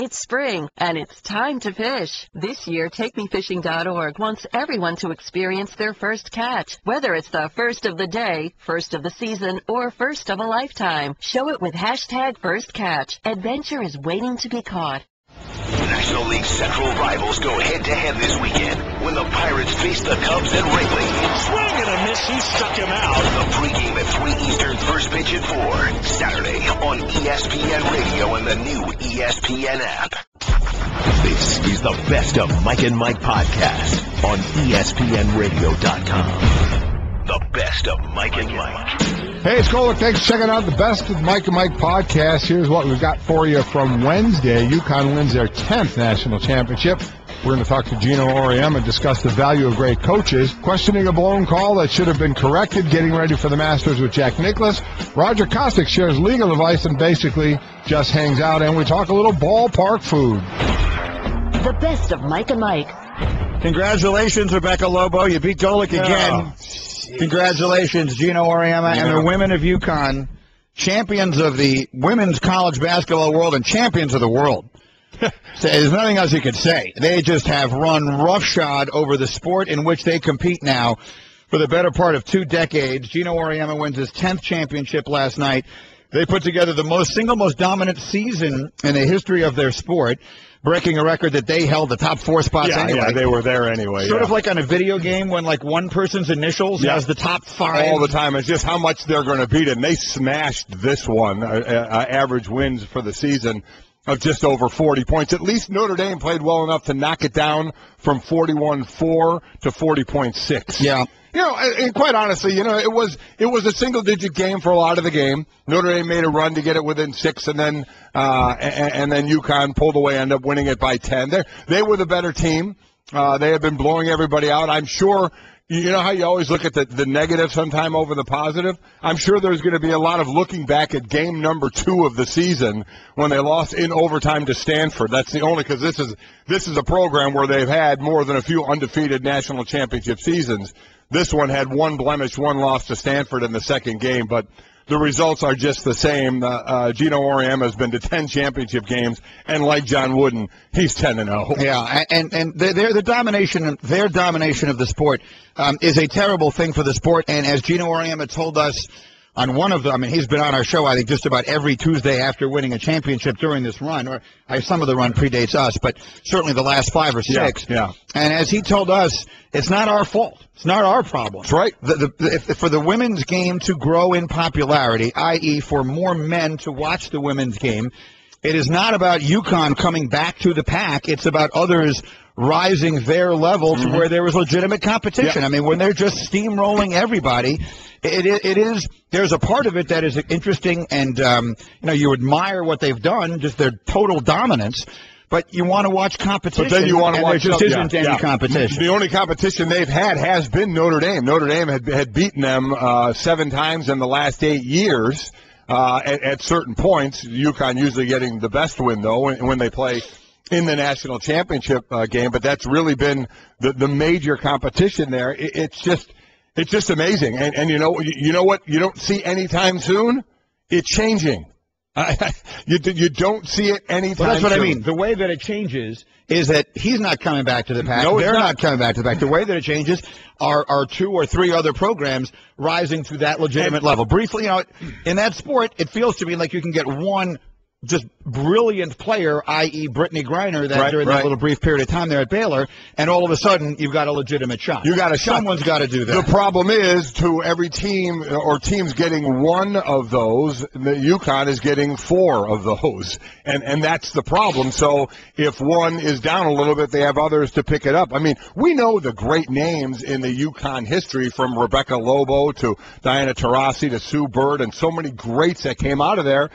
It's spring, and it's time to fish. This year, TakeMeFishing.org wants everyone to experience their first catch. Whether it's the first of the day, first of the season, or first of a lifetime, show it with hashtag #FirstCatch. Adventure is waiting to be caught. National League Central rivals go head-to-head this weekend when the Pirates face the Cubs at Wrigley. Swing and a miss, he struck him out. The pregame at 3 Eastern, first pitch at 4. Saturday on ESPN Radio and the new ESPN app. This is the Best of Mike and Mike podcast on ESPNRadio.com. The Best of Mike and Mike. Hey, it's Golic. Thanks for checking out the Best of Mike and Mike podcast. Here's what we've got for you from Wednesday. UConn wins their 10th national championship. We're going to talk to Geno Auriemma and discuss the value of great coaches, questioning a blown call that should have been corrected, getting ready for the Masters with Jack Niklaus. Roger Cossack shares legal advice and basically just hangs out, and we talk a little ballpark food. The Best of Mike and Mike. Congratulations, Rebecca Lobo. You beat Golic again. Congratulations, Geno Auriemma and the women of UConn, champions of the women's college basketball world and champions of the world. There's nothing else you could say. They just have run roughshod over the sport in which they compete now for the better part of 2 decades. Geno Auriemma wins his 10th championship last night. They put together the single most dominant season in the history of their sport, breaking a record that they held the top 4 spots anyway. Yeah, they were there anyway. Sort of like on a video game when like one person's initials has the top 5. All the time. It's just how much they're going to beat it. And they smashed this one, average wins for the season of just over 40 points. At least Notre Dame played well enough to knock it down from 41-4 to 40.6. Yeah. You know, and quite honestly, you know, it was a single-digit game for a lot of the game. Notre Dame made a run to get it within 6, and then UConn pulled away, ended up winning it by 10. They were the better team. They had been blowing everybody out. I'm sure, you know how you always look at the negative sometime over the positive? I'm sure there's going to be a lot of looking back at game number 2 of the season when they lost in overtime to Stanford. That's the only, because this is a program where they've had more than a few undefeated national championship seasons. This one had 1 blemish, 1 loss to Stanford in the second game, but the results are just the same. Geno Auriemma has been to 10 championship games, and like John Wooden, he's 10-0. Yeah, and their domination of the sport is a terrible thing for the sport. And as Geno Auriemma told us on one of the, I mean, he's been on our show, I think, just about every Tuesday after winning a championship during this run, or some of the run predates us, but certainly the last 5 or 6. Yeah. And as he told us, it's not our fault. It's not our problem. That's right. For the women's game to grow in popularity, i.e. for more men to watch the women's game, it is not about UConn coming back to the pack. It's about others rising their level to where there is legitimate competition. Yeah. I mean, when they're just steamrolling everybody, it is. There's a part of it that is interesting, and you admire what they've done, just their total dominance. But you want to watch competition. But then you want to watch. There just isn't any competition. The only competition they've had has been Notre Dame. Notre Dame had beaten them 7 times in the last 8 years at certain points. UConn usually getting the best win though when they play in the national championship game. But that's really been the major competition there. It's just amazing. And you know what you don't see anytime soon? It's changing. You don't see it anytime soon. Well, that's what I mean. The way that it changes is that he's not coming back to the pack. No, they're not coming back to the pack. The way that it changes are 2 or 3 other programs rising to that legitimate level. Briefly, in that sport, it feels to me like you can get one just brilliant player, i.e. Brittany Griner, during that little brief period of time there at Baylor, and all of a sudden you've got a legitimate shot. You got a shot. Someone's got to do that. The problem is, to every team or teams getting 1 of those, the UConn is getting 4 of those, and that's the problem. So if one is down a little bit, they have others to pick it up. I mean, we know the great names in the UConn history, from Rebecca Lobo to Diana Taurasi to Sue Bird, and so many greats that came out of there.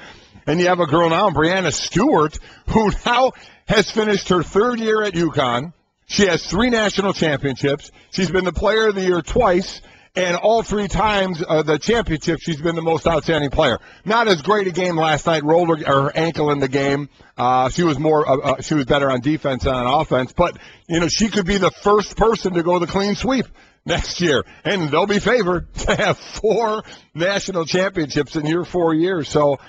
And you have a girl now, Brianna Stewart, who now has finished her 3rd year at UConn. She has 3 national championships. She's been the player of the year twice, and all 3 times the championship, she's been the most outstanding player. Not as great a game last night, rolled her ankle in the game. She was better on defense than on offense. But, she could be the first person to go the clean sweep next year, and they'll be favored to have 4 national championships in your 4 years. So,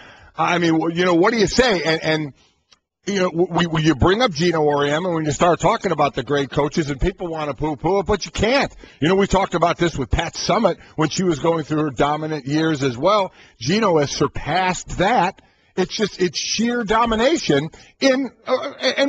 I mean, what do you say? And you bring up Geno Auriemma when you start talking about the great coaches, and people want to poo-poo it, but you can't. We talked about this with Pat Summitt when she was going through her dominant years as well. Geno has surpassed that. It's sheer domination and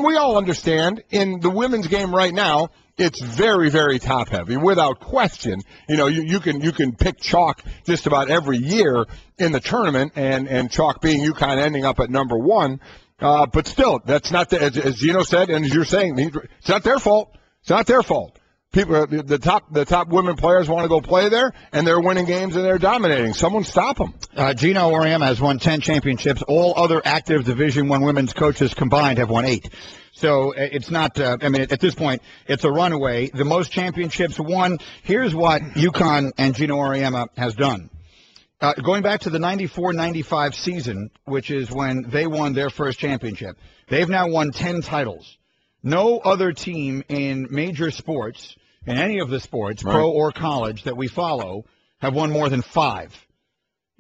we all understand in the women's game right now, it's very, very top heavy, without question. You can pick chalk just about every year in the tournament, and chalk being UConn ending up at number 1. But still, that's not as Geno said, and as you're saying, it's not their fault. It's not their fault. People, the top women players want to go play there, and they're winning games and they're dominating. Someone stop them. Geno Auriemma has won 10 championships. All other active Division I women's coaches combined have won 8. So it's not, at this point, it's a runaway. The most championships won. Here's what UConn and Geno Auriemma has done. Going back to the 94-95 season, which is when they won their first championship, they've now won 10 titles. No other team in major sports, in any of the sports, right, pro or college, that we follow, have won more than 5.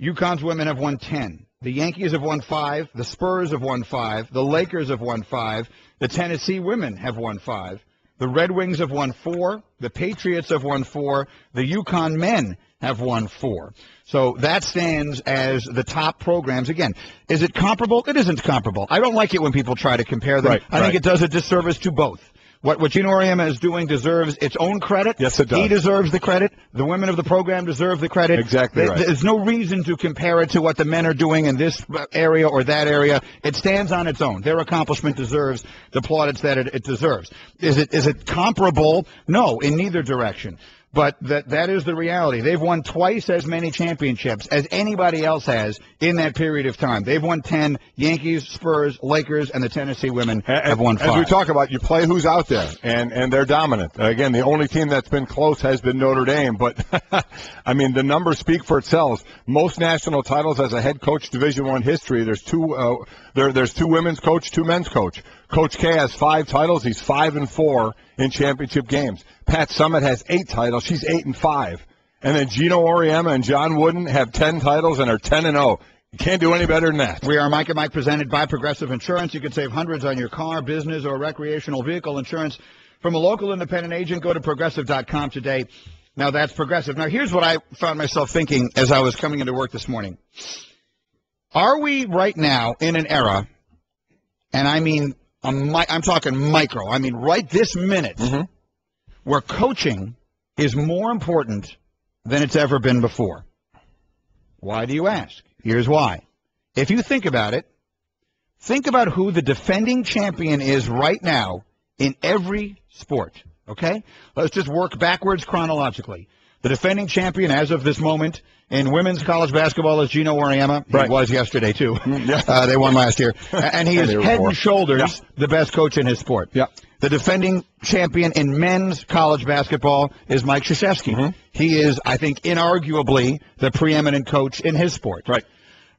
UConn's women have won 10. The Yankees have won 5. The Spurs have won 5. The Lakers have won 5. The Tennessee women have won 5. The Red Wings have won 4. The Patriots have won 4. The UConn men have won 4. So that stands as the top programs. Again, is it comparable? It isn't comparable. I don't like it when people try to compare them. I think it does a disservice to both. What Geno Auriemma is doing deserves its own credit. Yes, it does. He deserves the credit. The women of the program deserve the credit. Exactly right. There's no reason to compare it to what the men are doing in this area or that area. It stands on its own. Their accomplishment deserves the plaudits that it deserves. Is it comparable? No, in neither direction. But that is the reality. They've won twice as many championships as anybody else has in that period of time. They've won 10. Yankees, Spurs, Lakers, and the Tennessee women have won 5. As we talk about, you play who's out there, and they're dominant. Again, the only team that's been close has been Notre Dame. But, the numbers speak for itself. Most national titles as a head coach, Division I history, there's two women's coach, 2 men's coach. Coach K has 5 titles. He's 5-4 in championship games. Pat Summitt has 8 titles. She's 8-5. And then Geno Auriemma and John Wooden have 10 titles and are 10-0. You can't do any better than that. We are Mike and Mike, presented by Progressive Insurance. You can save hundreds on your car, business, or recreational vehicle insurance from a local independent agent. Go to Progressive.com today. Now, that's Progressive. Now, here's what I found myself thinking as I was coming into work this morning. Are we right now in an era, and I'm talking micro, right this minute, where coaching is more important than it's ever been before? Why do you ask? Here's why. If you think about it, think about who the defending champion is right now in every sport, okay? Let's just work backwards chronologically. The defending champion as of this moment in women's college basketball is Geno Auriemma. Right. He was yesterday, too. They won last year. And he is head and shoulders the best coach in his sport. The defending champion in men's college basketball is Mike Krzyzewski. He is, I think, inarguably the preeminent coach in his sport. Right.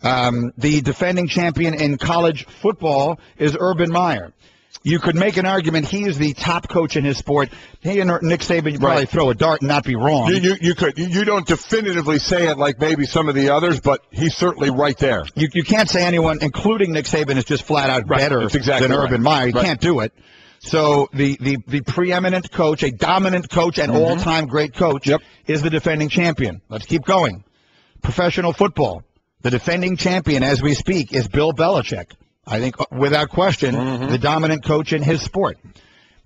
The defending champion in college football is Urban Meyer. You could make an argument he is the top coach in his sport. He and Nick Saban, you probably throw a dart and not be wrong. You could. You don't definitively say it like maybe some of the others, but he's certainly right there. You can't say anyone, including Nick Saban, is just flat out better than Urban Meyer. You can't do it. So the preeminent coach, a dominant coach, and all-time great coach is the defending champion. Let's keep going. Professional football. The defending champion, as we speak, is Bill Belichick. I think, without question, the dominant coach in his sport.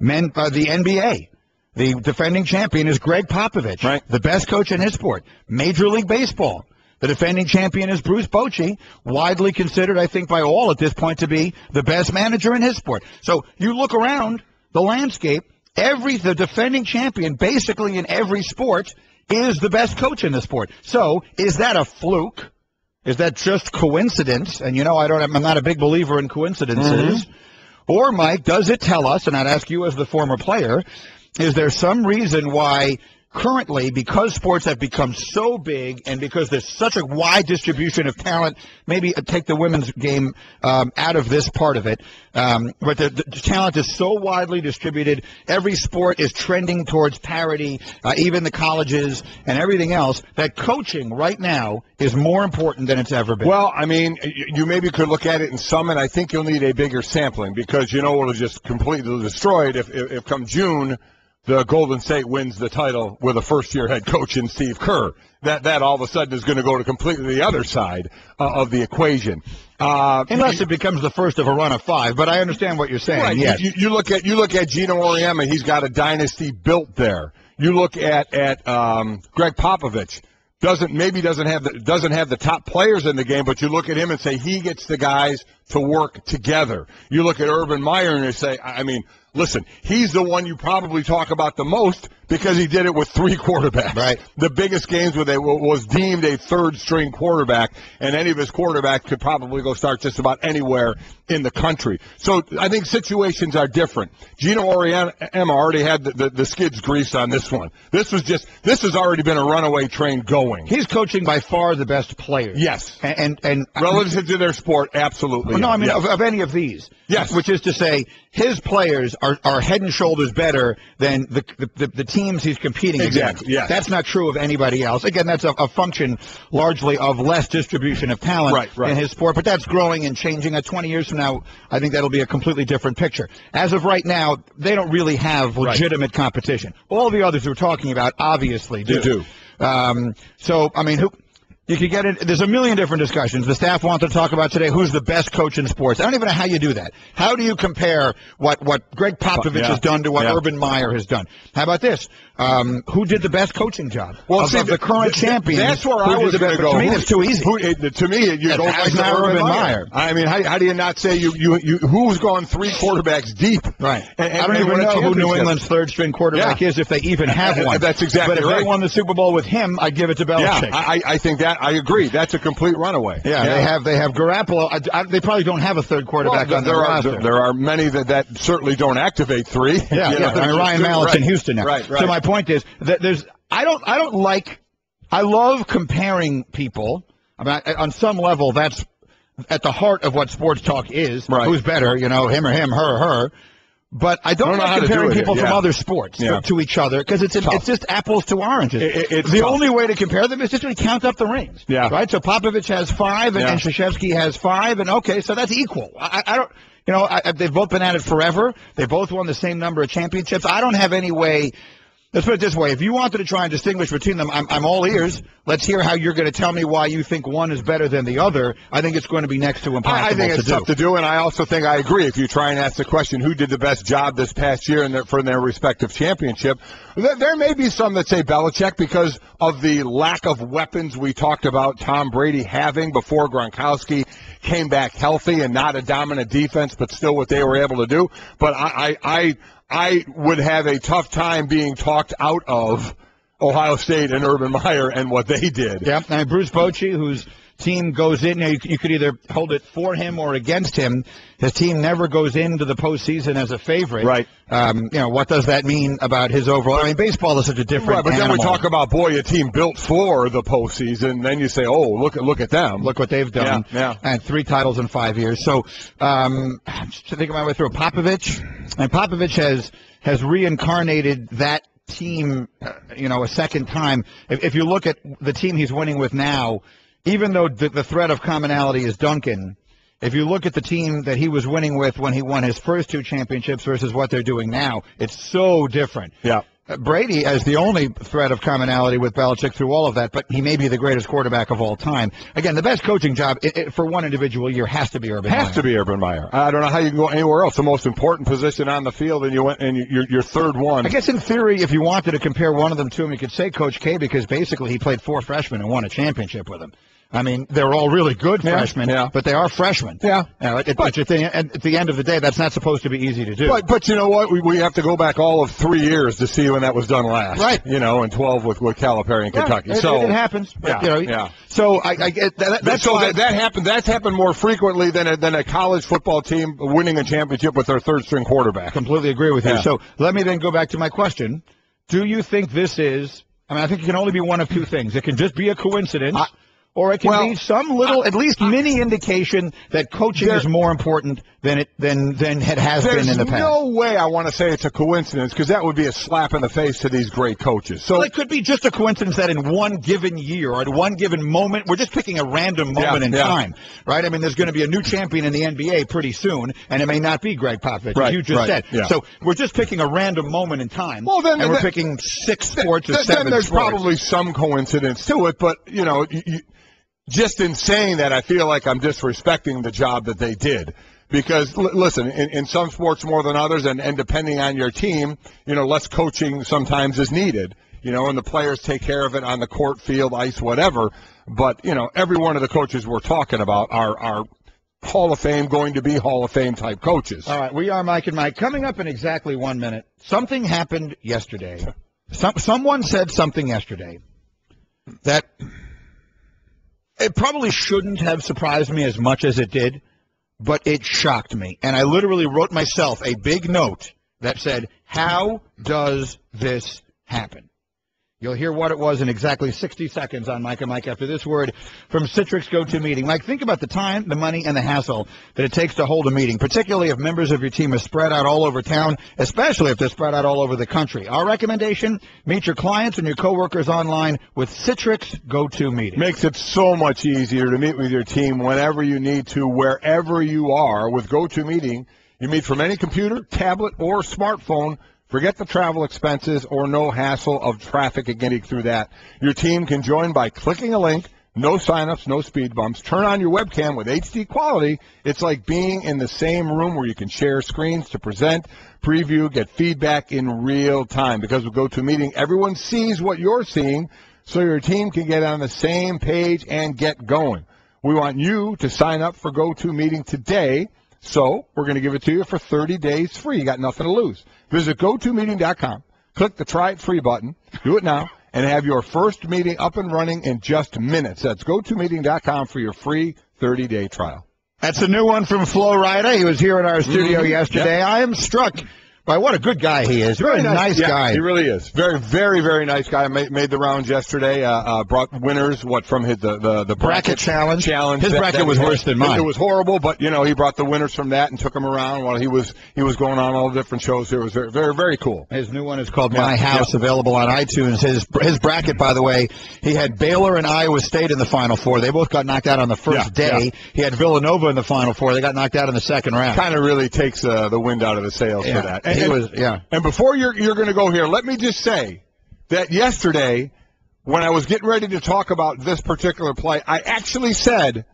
The NBA, the defending champion is Greg Popovich, the best coach in his sport. Major League Baseball, the defending champion is Bruce Bochy, widely considered, I think, by all at this point to be the best manager in his sport. So you look around the landscape, the defending champion, basically in every sport, is the best coach in the sport. So is that a fluke? Is that just coincidence? And I'm not a big believer in coincidences. Or, Mike, does it tell us, and I'd ask you as the former player, is there some reason why currently, because sports have become so big and because there's such a wide distribution of talent, maybe take the women's game out of this part of it, but the talent is so widely distributed. Every sport is trending towards parity, even the colleges and everything else, that coaching right now is more important than it's ever been. Well, I mean, you maybe could look at it in some, and I think you'll need a bigger sampling because you know it'll just completely destroy it if come June the Golden State wins the title with a first-year head coach in Steve Kerr. That all of a sudden is going to go to completely the other side of the equation. Unless it becomes the first of a run of 5, but I understand what you're saying. Right. Yes. You look at Geno Auriemma, he's got a dynasty built there. You look at Greg Popovich. Doesn't have the top players in the game, but you look at him and say he gets the guys to work together. You look at Urban Meyer and you say, I mean, listen, he's the one you probably talk about the most because he did it with 3 quarterbacks. Right. The biggest games where they was deemed a third-string quarterback, and any of his quarterbacks could probably go start just about anywhere in the country. So I think situations are different. Geno Auriemma already had the skids greased on this one. This has already been a runaway train going. He's coaching by far the best players. Yes. And relative to their sport, absolutely. Well, no, I mean, yes. of any of these. Yes. Which is to say, his players are head and shoulders better than the teams he's competing exactly. against. Yes. That's not true of anybody else. Again, that's a function largely of less distribution of talent in his sport, but that's growing and changing. 20 years from now, I think that'll be a completely different picture. As of right now, they don't really have legitimate competition. All the others we're talking about obviously do. They do. So, I mean, you could get it. There's a million different discussions. The staff wants to talk about today who's the best coach in sports. I don't even know how you do that. How do you compare what Greg Popovich has done to what Urban Meyer has done? How about this? Who did the best coaching job? Well, of the current champions. That's where I was going to go. To me, it's too easy. To me, you go back to Urban Meyer. I mean, how do you not say who's gone 3 quarterbacks deep? Right. And I don't even know who New England's third-string quarterback is, if they even have one. That's exactly right. But if they won the Super Bowl with him, I'd give it to Belichick. Yeah, I think that I agree. That's a complete runaway. Yeah. They have Garoppolo. They probably don't have a third quarterback on their roster. There are many that certainly don't activate 3. Yeah, I mean, Ryan Mallett's in Houston now. Right. So my point is that I love comparing people. I mean, on some level, that's at the heart of what sports talk is. Right. Who's better, him or him, her or her. But I don't like comparing people from other sports to each other because it's just apples to oranges. It's the tough. only way to compare them is just to count up the rings. Yeah. Right? So Popovich has 5 and Krzyzewski has 5, and okay, so that's equal. I don't. They've both been at it forever. They both won the same number of championships. I don't have any way. Let's put it this way. If you wanted to try and distinguish between them, I'm all ears. Let's hear how you're going to tell me why you think one is better than the other. I think it's going to be next to impossible to do. I think it's tough to do, and I also think I agree. If you try and ask the question, who did the best job this past year for their respective championship, there may be some that say Belichick because of the lack of weapons we talked about Tom Brady having before Gronkowski came back healthy and not a dominant defense, but still what they were able to do. But I would have a tough time being talked out of Ohio State and Urban Meyer and what they did. Yeah, and Bruce Bochy, whose team goes in, you could either hold it for him or against him. His team never goes into the postseason as a favorite. Right. What does that mean about his overall? I mean, baseball is such a different but animal. Then we talk about, a team built for the postseason. Then you say, look at them. Look what they've done. Yeah. And 3 titles in 5 years. So, just to think of my way through Popovich. And Popovich has reincarnated that team, a second time. If you look at the team he's winning with now, even though the thread of commonality is Duncan, if you look at the team that he was winning with when he won his first 2 championships versus what they're doing now, it's so different. Yeah. Brady has the only thread of commonality with Belichick through all of that, but he may be the greatest quarterback of all time. Again, the best coaching job for one individual year has to be Urban Meyer. Has to be Urban Meyer. I don't know how you can go anywhere else. The most important position on the field, and your third one. I guess in theory, if you wanted to compare one of them to him, you could say Coach K because basically he played 4 freshmen and won a championship with them. I mean, they're all really good freshmen, but they are freshmen. Yeah. But at the end of the day, that's not supposed to be easy to do. But you know what? We have to go back all of 3 years to see when that was done last. Right. And 12 with Calipari in Kentucky. It happens. Yeah. So I get that. That happened. That's happened more frequently than a college football team winning a championship with their third string quarterback. Completely agree with you. Yeah. So let me then go back to my question. Do you think this is, I think it can only be one of two things. It can just be a coincidence, or it can be some little, at least mini indication that coaching is more important than it has been in the past. There's no way I want to say it's a coincidence, because that would be a slap in the face to these great coaches. So it could be just a coincidence that in one given year or at one given moment, we're just picking a random moment in time, right? I mean, there's going to be a new champion in the NBA pretty soon, and it may not be Greg Popovich, as you just said. Yeah. So we're just picking a random moment in time, and we're picking 6 sports or 7 sports. Then there's probably some coincidence to it, but, just in saying that, I feel like I'm disrespecting the job that they did. Because, listen, in some sports more than others, and depending on your team, less coaching sometimes is needed, and the players take care of it on the court, field, ice, whatever. But, every one of the coaches we're talking about are Hall of Fame, going to be Hall of Fame type coaches. All right, we are Mike and Mike. Coming up in exactly 1 minute, something happened yesterday. Someone said something yesterday that it probably shouldn't have surprised me as much as it did, but it shocked me. And I literally wrote myself a big note that said, how does this happen? You'll hear what it was in exactly 60 seconds on Mike and Mike after this word from Citrix Go-To Meeting. Mike, think about the time, the money, and the hassle that it takes to hold a meeting, particularly if members of your team are spread out all over town, especially if they're spread out all over the country. Our recommendation, meet your clients and your coworkers online with Citrix Go-To Meeting. Makes it so much easier to meet with your team whenever you need to, wherever you are. With Go-To Meeting, you meet from any computer, tablet, or smartphone. Forget the travel expenses or no hassle of traffic and getting through that. Your team can join by clicking a link. No sign-ups, no speed bumps. Turn on your webcam with HD quality. It's like being in the same room where you can share screens to present, preview, get feedback in real time. Because with GoToMeeting, everyone sees what you're seeing, so your team can get on the same page and get going. We want you to sign up for GoToMeeting today. So we're going to give it to you for 30 days free. You got nothing to lose. Visit GoToMeeting.com. Click the Try It Free button. Do it now and have your first meeting up and running in just minutes. That's GoToMeeting.com for your free 30-day trial. That's a new one from Flo Rida. He was here in our studio yesterday. Yep. I am struck by what a good guy he is. Very nice guy. He really is. Very, very, very nice guy. Made the rounds yesterday. Brought winners. From the bracket challenge. His bracket was worse than mine. It was horrible, but he brought the winners from that and took them around while he was going on all the different shows. It was very, very, very cool. His new one is called My House, available on iTunes. His bracket, by the way, he had Baylor and Iowa State in the Final Four. They both got knocked out on the first day. Yeah. He had Villanova in the Final Four. They got knocked out in the second round. Kind of really takes the wind out of the sails for that. And before you're going to go here, let me just say that yesterday, when I was getting ready to talk about this particular play, I actually said,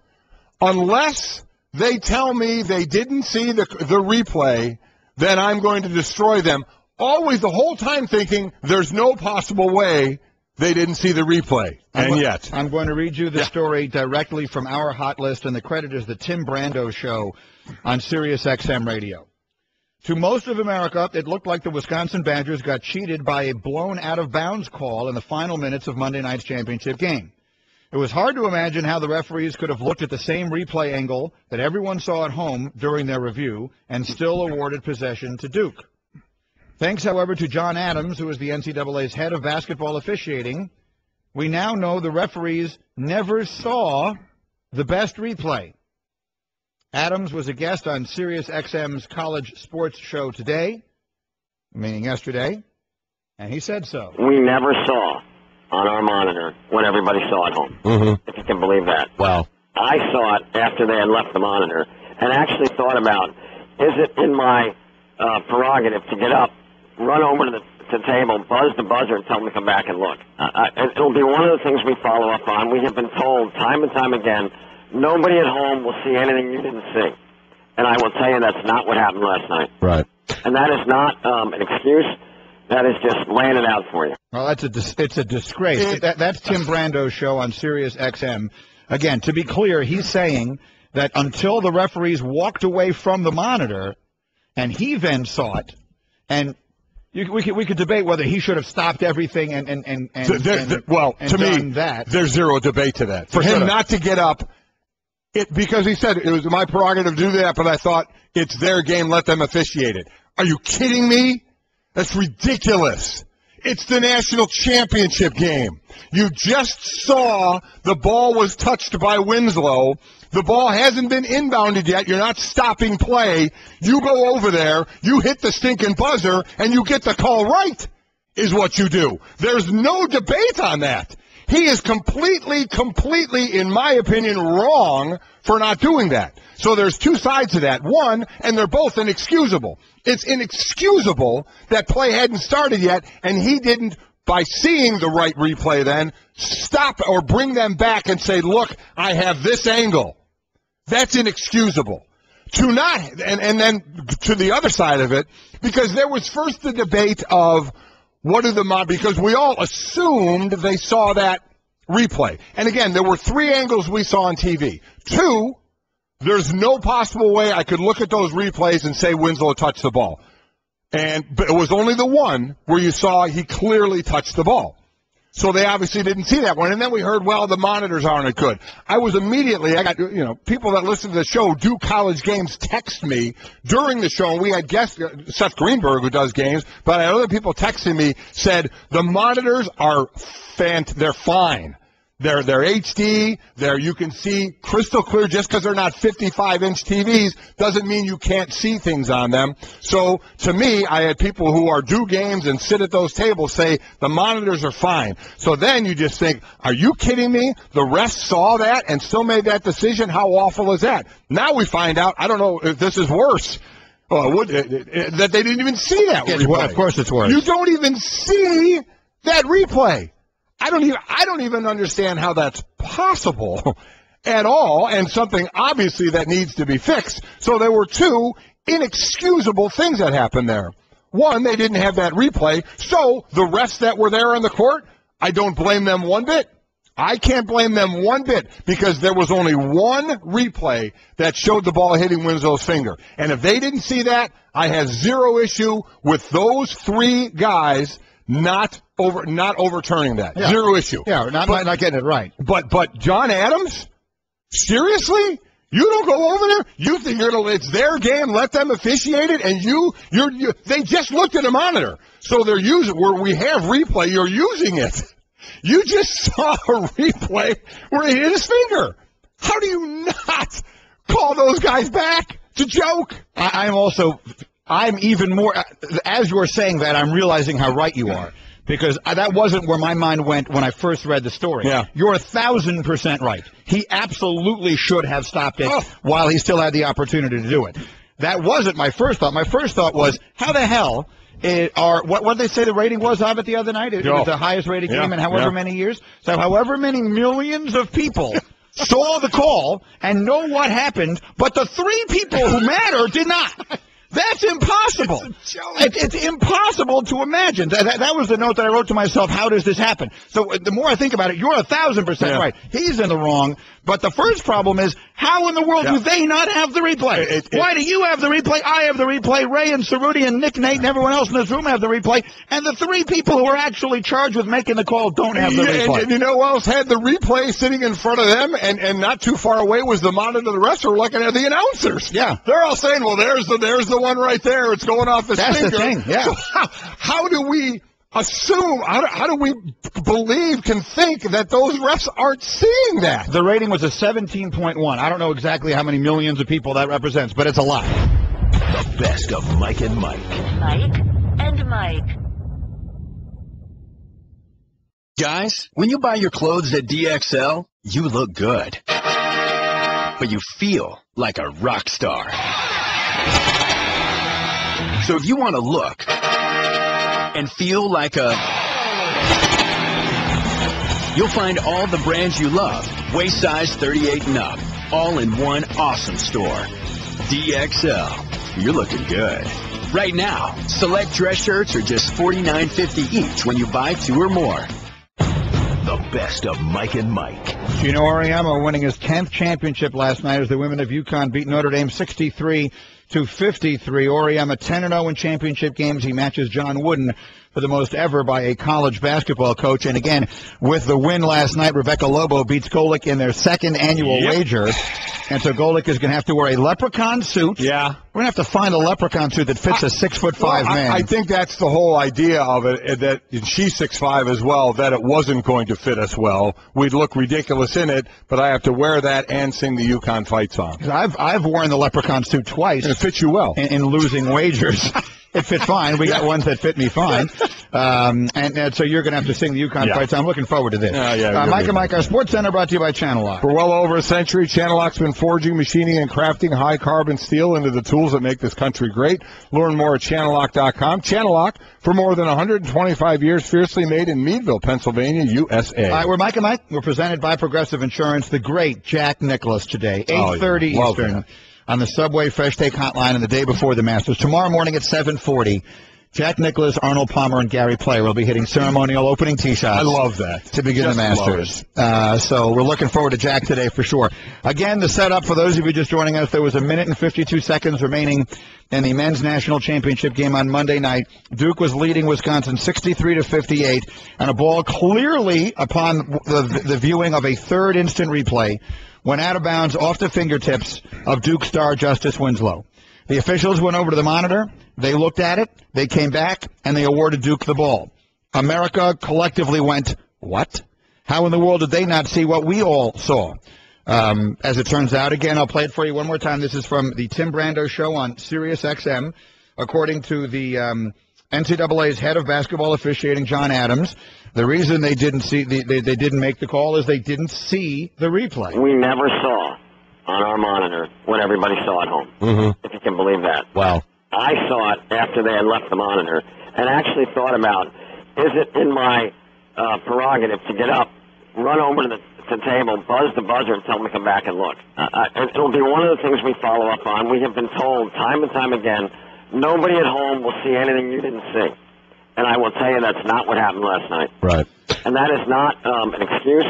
unless they tell me they didn't see the replay, then I'm going to destroy them. Always the whole time thinking there's no possible way they didn't see the replay. Yet. I'm going to read you the story directly from our hot list, and the credit is the Tim Brando Show on Sirius XM Radio. To most of America, it looked like the Wisconsin Badgers got cheated by a blown out-of-bounds call in the final minutes of Monday night's championship game. It was hard to imagine how the referees could have looked at the same replay angle that everyone saw at home during their review and still awarded possession to Duke. Thanks, however, to John Adams, who is the NCAA's head of basketball officiating, we now know the referees never saw the best replay. Adams was a guest on Sirius XM's college sports show today, meaning yesterday, and he said so. We never saw on our monitor what everybody saw at home, if you can believe that. Wow. I saw it after they had left the monitor and actually thought about, is it in my prerogative to get up, run over to the table, buzz the buzzer, and tell them to come back and look? It'll be one of the things we follow up on. We have been told time and time again, nobody at home will see anything you didn't see. And I will tell you that's not what happened last night. Right. And that is not an excuse. That is just laying it out for you. Well, it's a disgrace. That's Tim Brando's show on Sirius XM. Again, to be clear, he's saying that until the referees walked away from the monitor and he then saw it, and we could debate whether he should have stopped everything and to me, there's zero debate to that. For him not to get up, because he said it was my prerogative to do that, but I thought it's their game, let them officiate it. Are you kidding me? That's ridiculous. It's the national championship game. You just saw the ball was touched by Winslow. The ball hasn't been inbounded yet. You're not stopping play. You go over there, you hit the stinking buzzer, and you get the call right, is what you do. There's no debate on that. He is completely, in my opinion, wrong for not doing that. So there's two sides to that. One, and they're both inexcusable. It's inexcusable that play hadn't started yet, and he didn't, by seeing the right replay then, stop or bring them back and say, look, I have this angle. That's inexcusable. To not, and then to the other side of it, because there was first the debate of, what are the because we all assumed they saw that replay. And again, there were three angles we saw on TV. Two, there's no possible way I could look at those replays and say Winslow touched the ball. But it was only the one where you saw he clearly touched the ball. So they obviously didn't see that one. And then we heard, well, the monitors aren't good. I got, people that listen to the show do college games text me during the show. And we had guests, Seth Greenberg, who does games, but I had other people texting me, said the monitors are they're fine. They're HD. You can see crystal clear. Just because they're not 55-inch TVs doesn't mean you can't see things on them. So to me, I had people who do games and sit at those tables say the monitors are fine. So then you just think, are you kidding me? The refs saw that and still made that decision? How awful is that? Now we find out, I don't know if this is worse, that they didn't even see that replay. Of course it's worse. You don't even see that replay. I don't even understand how that's possible at all, and something obviously that needs to be fixed. So there were two inexcusable things that happened there. One, they didn't have that replay, so the refs that were there on the court, I don't blame them one bit. I can't blame them one bit because there was only one replay that showed the ball hitting Winslow's finger. And if they didn't see that, I have zero issue with those three guys not overturning that. Yeah. Zero issue. Yeah, not getting it right. But John Adams? Seriously? You don't go over there? You think it's their game, let them officiate it, and they just looked at a monitor. So they're using, where we have replay, you're using it. You just saw a replay where he hit his finger. How do you not call those guys back? It's a joke. I'm even more, as you're saying that, I'm realizing how right you are. Because that wasn't where my mind went when I first read the story. Yeah. You're 1,000% right. He absolutely should have stopped it while he still had the opportunity to do it. That wasn't my first thought. My first thought was, how the hell what did they say the rating was of it the other night? It was the highest rated game in however many years. So however many millions of people saw the call and know what happened, but the three people who matter did not. That's impossible. It's impossible to imagine. That was the note that I wrote to myself. How does this happen? So the more I think about it, you're 1,000% right. He's in the wrong. But the first problem is, how in the world do they not have the replay? Why do you have the replay? I have the replay. Ray and Cerruti and Nick Nate and everyone else in this room have the replay. And the three people who are actually charged with making the call don't have the replay. And you know who else had the replay sitting in front of them and not too far away was the monitor? The rest were looking at the announcers. Yeah. They're all saying, well, there's the one right there. It's going off his finger. That's the thing, yeah. So how do we assume, how do we can think that those refs aren't seeing that? The rating was a 17.1. I don't know exactly how many millions of people that represents, but it's a lot. The best of Mike and Mike. Mike and Mike. Guys, when you buy your clothes at DXL, you look good. But you feel like a rock star. So if you want to look and feel like you'll find all the brands you love, waist size 38 and up, all in one awesome store. DXL, you're looking good. Right now, select dress shirts are just $49.50 each when you buy 2 or more. The best of Mike and Mike. Geno Auriemma winning his 10th championship last night as the women of UConn beat Notre Dame 63-53. Auriemma 10-0 in championship games. He matches John Wooden for the most ever by a college basketball coach. And again, with the win last night, Rebecca Lobo beats Golic in their second annual wager. And so Golic is going to have to wear a leprechaun suit. Yeah. We're going to have to find a leprechaun suit that fits a 6'5" man. I think that's the whole idea of it, that she's 6'5" as well, that it wasn't going to fit us well. We'd look ridiculous in it, but I have to wear that and sing the UConn fight song. I've worn the leprechaun suit twice. And it fits you well. In losing wagers. It fit fine. We got ones that fit me fine. And so you're going to have to sing the UConn fight song. I'm looking forward to this. Mike and Mike, our Sports Center brought to you by Channel Lock. For well over a century, Channel Lock's been forging, machining, and crafting high-carbon steel into the tools that make this country great. Learn more at ChannelLock.com. Channel Lock, for more than 125 years, fiercely made in Meadville, Pennsylvania, USA. All right, we're Mike and Mike. We're presented by Progressive Insurance. The great Jack Niklaus today, 8:30 Eastern. On the Subway Fresh Take Hotline and the day before the Masters. Tomorrow morning at 7:40, Jack Niklaus, Arnold Palmer, and Gary Player will be hitting ceremonial opening tee shots. I love that. To begin the Masters. So we're looking forward to Jack today for sure. Again, the setup, for those of you just joining us, there was 1 minute and 52 seconds remaining in the men's national championship game on Monday night. Duke was leading Wisconsin 63-58, and a ball clearly upon the viewing of a third instant replay went out of bounds off the fingertips of Duke star Justice Winslow. The officials went over to the monitor, they looked at it, they came back, and they awarded Duke the ball. America collectively went, what? How in the world did they not see what we all saw? As it turns out, again, I'll play it for you one more time. This is from the Tim Brando show on Sirius XM. According to the NCAA's head of basketball officiating, John Adams, the reason they didn't see they didn't make the call is they didn't see the replay. We never saw on our monitor what everybody saw at home, if you can believe that. Wow. I saw it after they had left the monitor and actually thought about, is it in my prerogative to get up, run over to the table, buzz the buzzer, and tell them to come back and look? It'll be one of the things we follow up on. We have been told time and time again, nobody at home will see anything you didn't see. And I will tell you that's not what happened last night. Right. And that is not an excuse.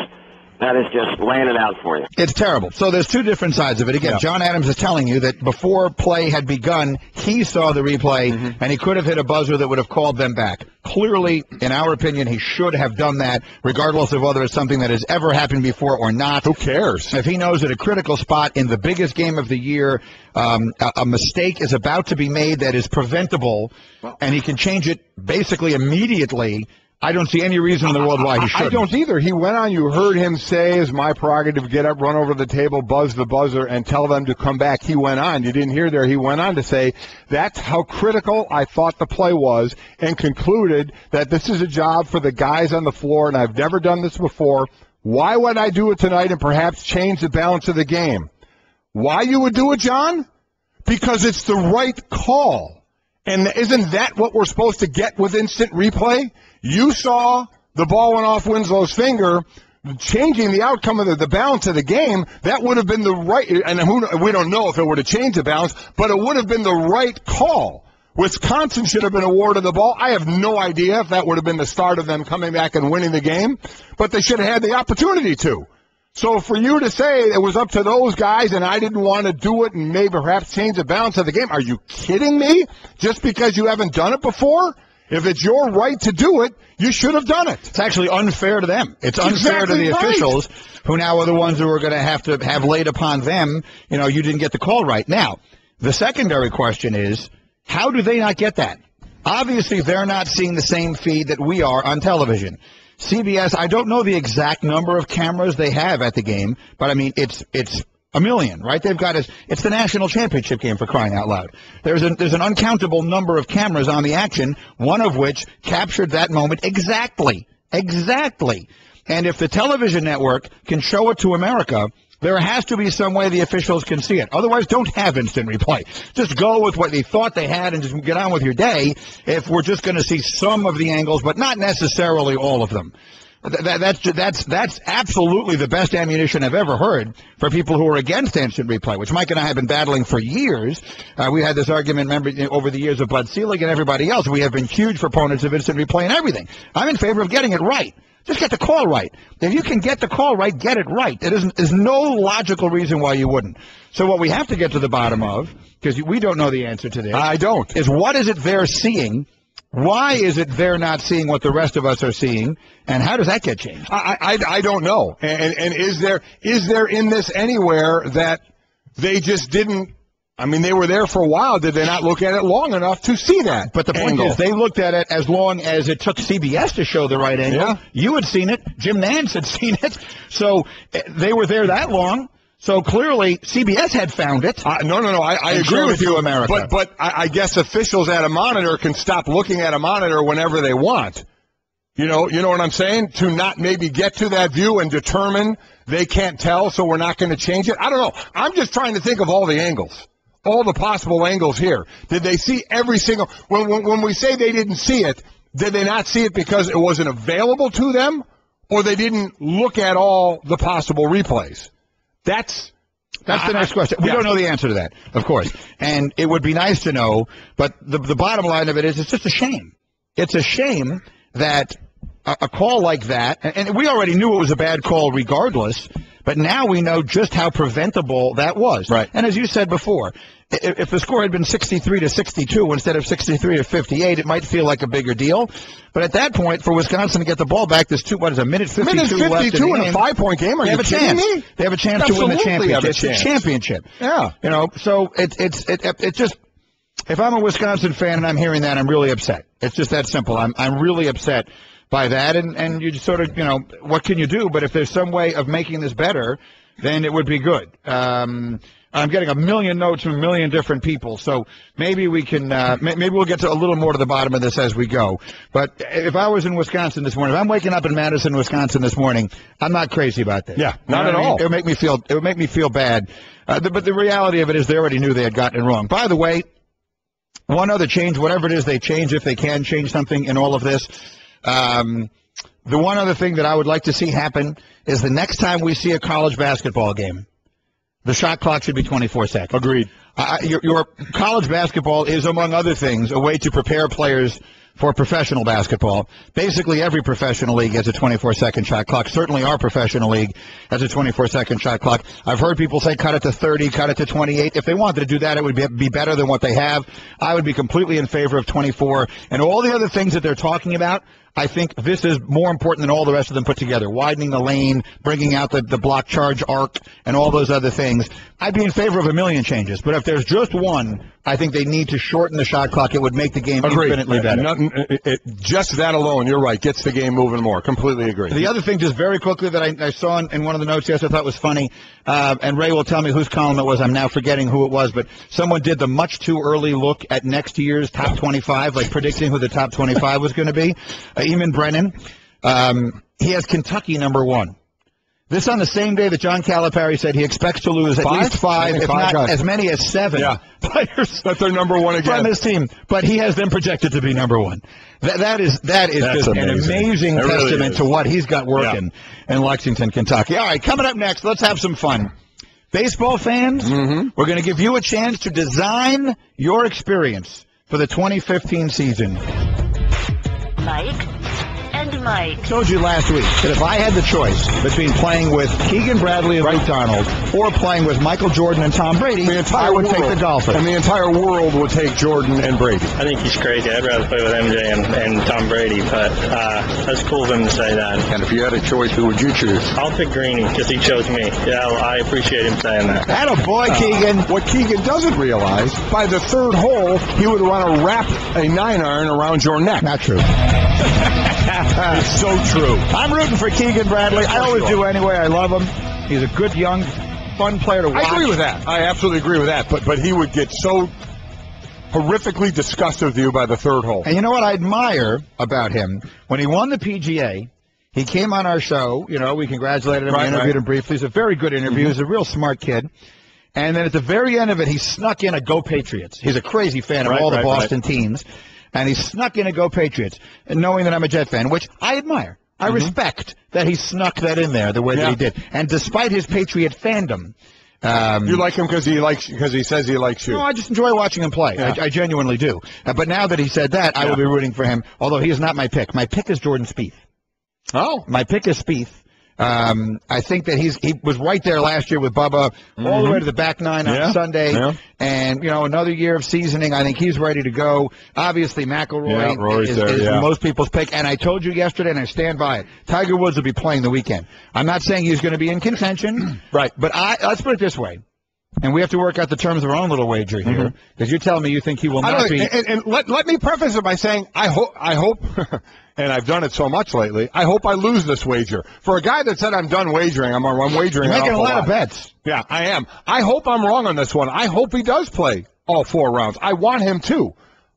That is just laying it out for you. It's terrible. So there's two different sides of it. Again, John Adams is telling you that before play had begun, he saw the replay, and he could have hit a buzzer that would have called them back. Clearly, in our opinion, he should have done that, regardless of whether it's something that has ever happened before or not. Who cares? If he knows at a critical spot in the biggest game of the year, a mistake is about to be made that is preventable, and he can change it basically immediately, I don't see any reason in the world why he shouldn't. I don't either. He went on, you heard him say, it's my prerogative, get up, run over to the table, buzz the buzzer, and tell them to come back. He went on. You didn't hear there. He went on to say, that's how critical I thought the play was, and concluded that this is a job for the guys on the floor, and I've never done this before. Why would I do it tonight and perhaps change the balance of the game? Why you would do it, John? Because it's the right call. And isn't that what we're supposed to get with instant replay? You saw the ball went off Winslow's finger, changing the outcome of the balance of the game. That would have been the right, and we don't know if it would have changed the balance, but it would have been the right call. Wisconsin should have been awarded the ball. I have no idea if that would have been the start of them coming back and winning the game, but they should have had the opportunity to. So for you to say it was up to those guys and I didn't want to do it and maybe perhaps change the balance of the game, are you kidding me? Just because you haven't done it before? If it's your right to do it, you should have done it. It's actually unfair to them. It's unfair to the officials who now are the ones who are going to have laid upon them, you didn't get the call right. Now, the secondary question is, how do they not get that? Obviously, they're not seeing the same feed that we are on television. CBS, I don't know the exact number of cameras they have at the game, but I mean, it's a million, right? They've got it's the national championship game, for crying out loud. There's an uncountable number of cameras on the action, one of which captured that moment exactly. And if the television network can show it to America, there has to be some way the officials can see it. Otherwise, don't have instant replay. Just go with what they thought they had and just get on with your day if we're just going to see some of the angles, but not necessarily all of them. That's absolutely the best ammunition I've ever heard for people who are against instant replay, which Mike and I have been battling for years. We had this argument, remember, over the years of Bud Selig and everybody else. We have been huge proponents of instant replay and everything. I'm in favor of getting it right. Just get the call right. If you can get the call right, get it right. There's no logical reason why you wouldn't. So what we have to get to the bottom of, because we don't know the answer to this. I don't. Is what is it they're seeing Why is it they're not seeing what the rest of us are seeing, and how does that get changed? I don't know. And is there in this anywhere that they just didn't? I mean, they were there for a while. Did they not look at it long enough to see that? But the point is, they looked at it as long as it took CBS to show the right angle. Yeah. You had seen it. Jim Nance had seen it. So they were there that long. So clearly, CBS had found it. No. I agree with you, America. But I guess officials at a monitor can stop looking at a monitor whenever they want. You know what I'm saying? To not maybe get to that view and determine they can't tell, so we're not going to change it. I don't know. I'm just trying to think of all the angles. All the possible angles here. Did they see every single? When we say they didn't see it, did they not see it because it wasn't available to them, or they didn't look at all the possible replays? That's the next question. We don't know the answer to that, of course, and it would be nice to know. But the bottom line of it is, it's just a shame. It's a shame that a call like that, and we already knew it was a bad call regardless. But now we know just how preventable that was. Right. And as you said before, if the score had been 63-62 instead of 63-58, it might feel like a bigger deal. But at that point, for Wisconsin to get the ball back, there's a minute 52 left in the game. In a 5-point game. Are you kidding me? They have a chance to win the championship. It's a championship. Yeah. So it just. If I'm a Wisconsin fan and I'm hearing that, I'm really upset. It's just that simple. I'm really upset by that, and you just sort of, what can you do? But if there's some way of making this better, then it would be good. I'm getting a million notes from a million different people, so maybe we can, maybe we'll get to a little more to the bottom of this as we go. But if I was in Wisconsin this morning, if I'm waking up in Madison, Wisconsin this morning, I'm not crazy about this. Yeah, not at all. It would make me feel bad. But the reality of it is, they already knew they had gotten it wrong. By the way, one other change, whatever it is they change, if they can change something in all of this. The one other thing that I would like to see happen is the next time we see a college basketball game, the shot clock should be 24 seconds. Agreed. Your college basketball is, among other things, a way to prepare players for professional basketball. Basically, every professional league has a 24-second shot clock. Certainly our professional league has a 24-second shot clock. I've heard people say cut it to 30, cut it to 28. If they wanted to do that, it would be better than what they have. I would be completely in favor of 24. And all the other things that they're talking about, I think this is more important than all the rest of them put together. Widening the lane, bringing out the block charge arc, and all those other things. I'd be in favor of a million changes. But if there's just one, I think they need to shorten the shot clock. It would make the game infinitely better. Just that alone, you're right, gets the game moving more. Completely agree. The other thing, just very quickly, that I saw in one of the notes yesterday, I thought was funny, and Ray will tell me whose column it was. I'm now forgetting who it was, but someone did the much too early look at next year's top 25, like predicting who the top 25 was going to be. Eamon Brennan, he has Kentucky number 1. This on the same day that John Calipari said he expects to lose at least 5, if not as many as 7 players that they're number 1 again from his team. But he has them projected to be number 1. That is just amazing. An amazing testament really to what he's got working in Lexington, Kentucky. All right, coming up next, let's have some fun. Baseball fans, we're going to give you a chance to design your experience for the 2015 season. Mike and Mike. Told you last week that if I had the choice between playing with Keegan Bradley and Luke Donald or playing with Michael Jordan and Tom Brady, I would take the Dolphins. And the entire world would take Jordan and Brady. I think he's crazy. I'd rather play with MJ and Tom Brady, but that's cool of him to say that. And if you had a choice, who would you choose? I'll pick Greeny because he chose me. Yeah, I appreciate him saying that. Attaboy, Keegan. What Keegan doesn't realize, by the third hole, he would want to wrap a 9-iron around your neck. Not true. It's so true. I'm rooting for Keegan Bradley. I always do anyway. I love him. He's a good, young, fun player to watch. I agree with that. I absolutely agree with that. But he would get so horrifically disgusted with you by the third hole. And you know what I admire about him? When he won the PGA, he came on our show. We congratulated him. We interviewed him briefly. He's a very good interview. He's a real smart kid. And then at the very end of it, he snuck in a Go Patriots. He's a crazy fan of all the Boston teams. And he snuck in a Go Patriots, and knowing that I'm a Jet fan, which I admire. I respect that he snuck that in there the way that he did. And despite his Patriot fandom, you like him because he says he likes you. No, I just enjoy watching him play. I genuinely do. But now that he said that, I will be rooting for him. Although he is not my pick. My pick is Jordan Spieth. Oh, my pick is Spieth. I think that he was right there last year with Bubba, all the way to the back nine on Sunday. Yeah. And, another year of seasoning. I think he's ready to go. Obviously, McIlroy is most people's pick. And I told you yesterday, and I stand by it, Tiger Woods will be playing the weekend. I'm not saying he's going to be in contention. Right. But let's put it this way. And we have to work out the terms of our own little wager here, because you're telling me you think he will not be. And let me preface it by saying I hope, and I've done it so much lately, I hope I lose this wager. For a guy that said I'm done wagering, I'm wagering. You're making a lot of bets. Yeah, I am. I hope I'm wrong on this one. I hope he does play all 4 rounds. I want him to.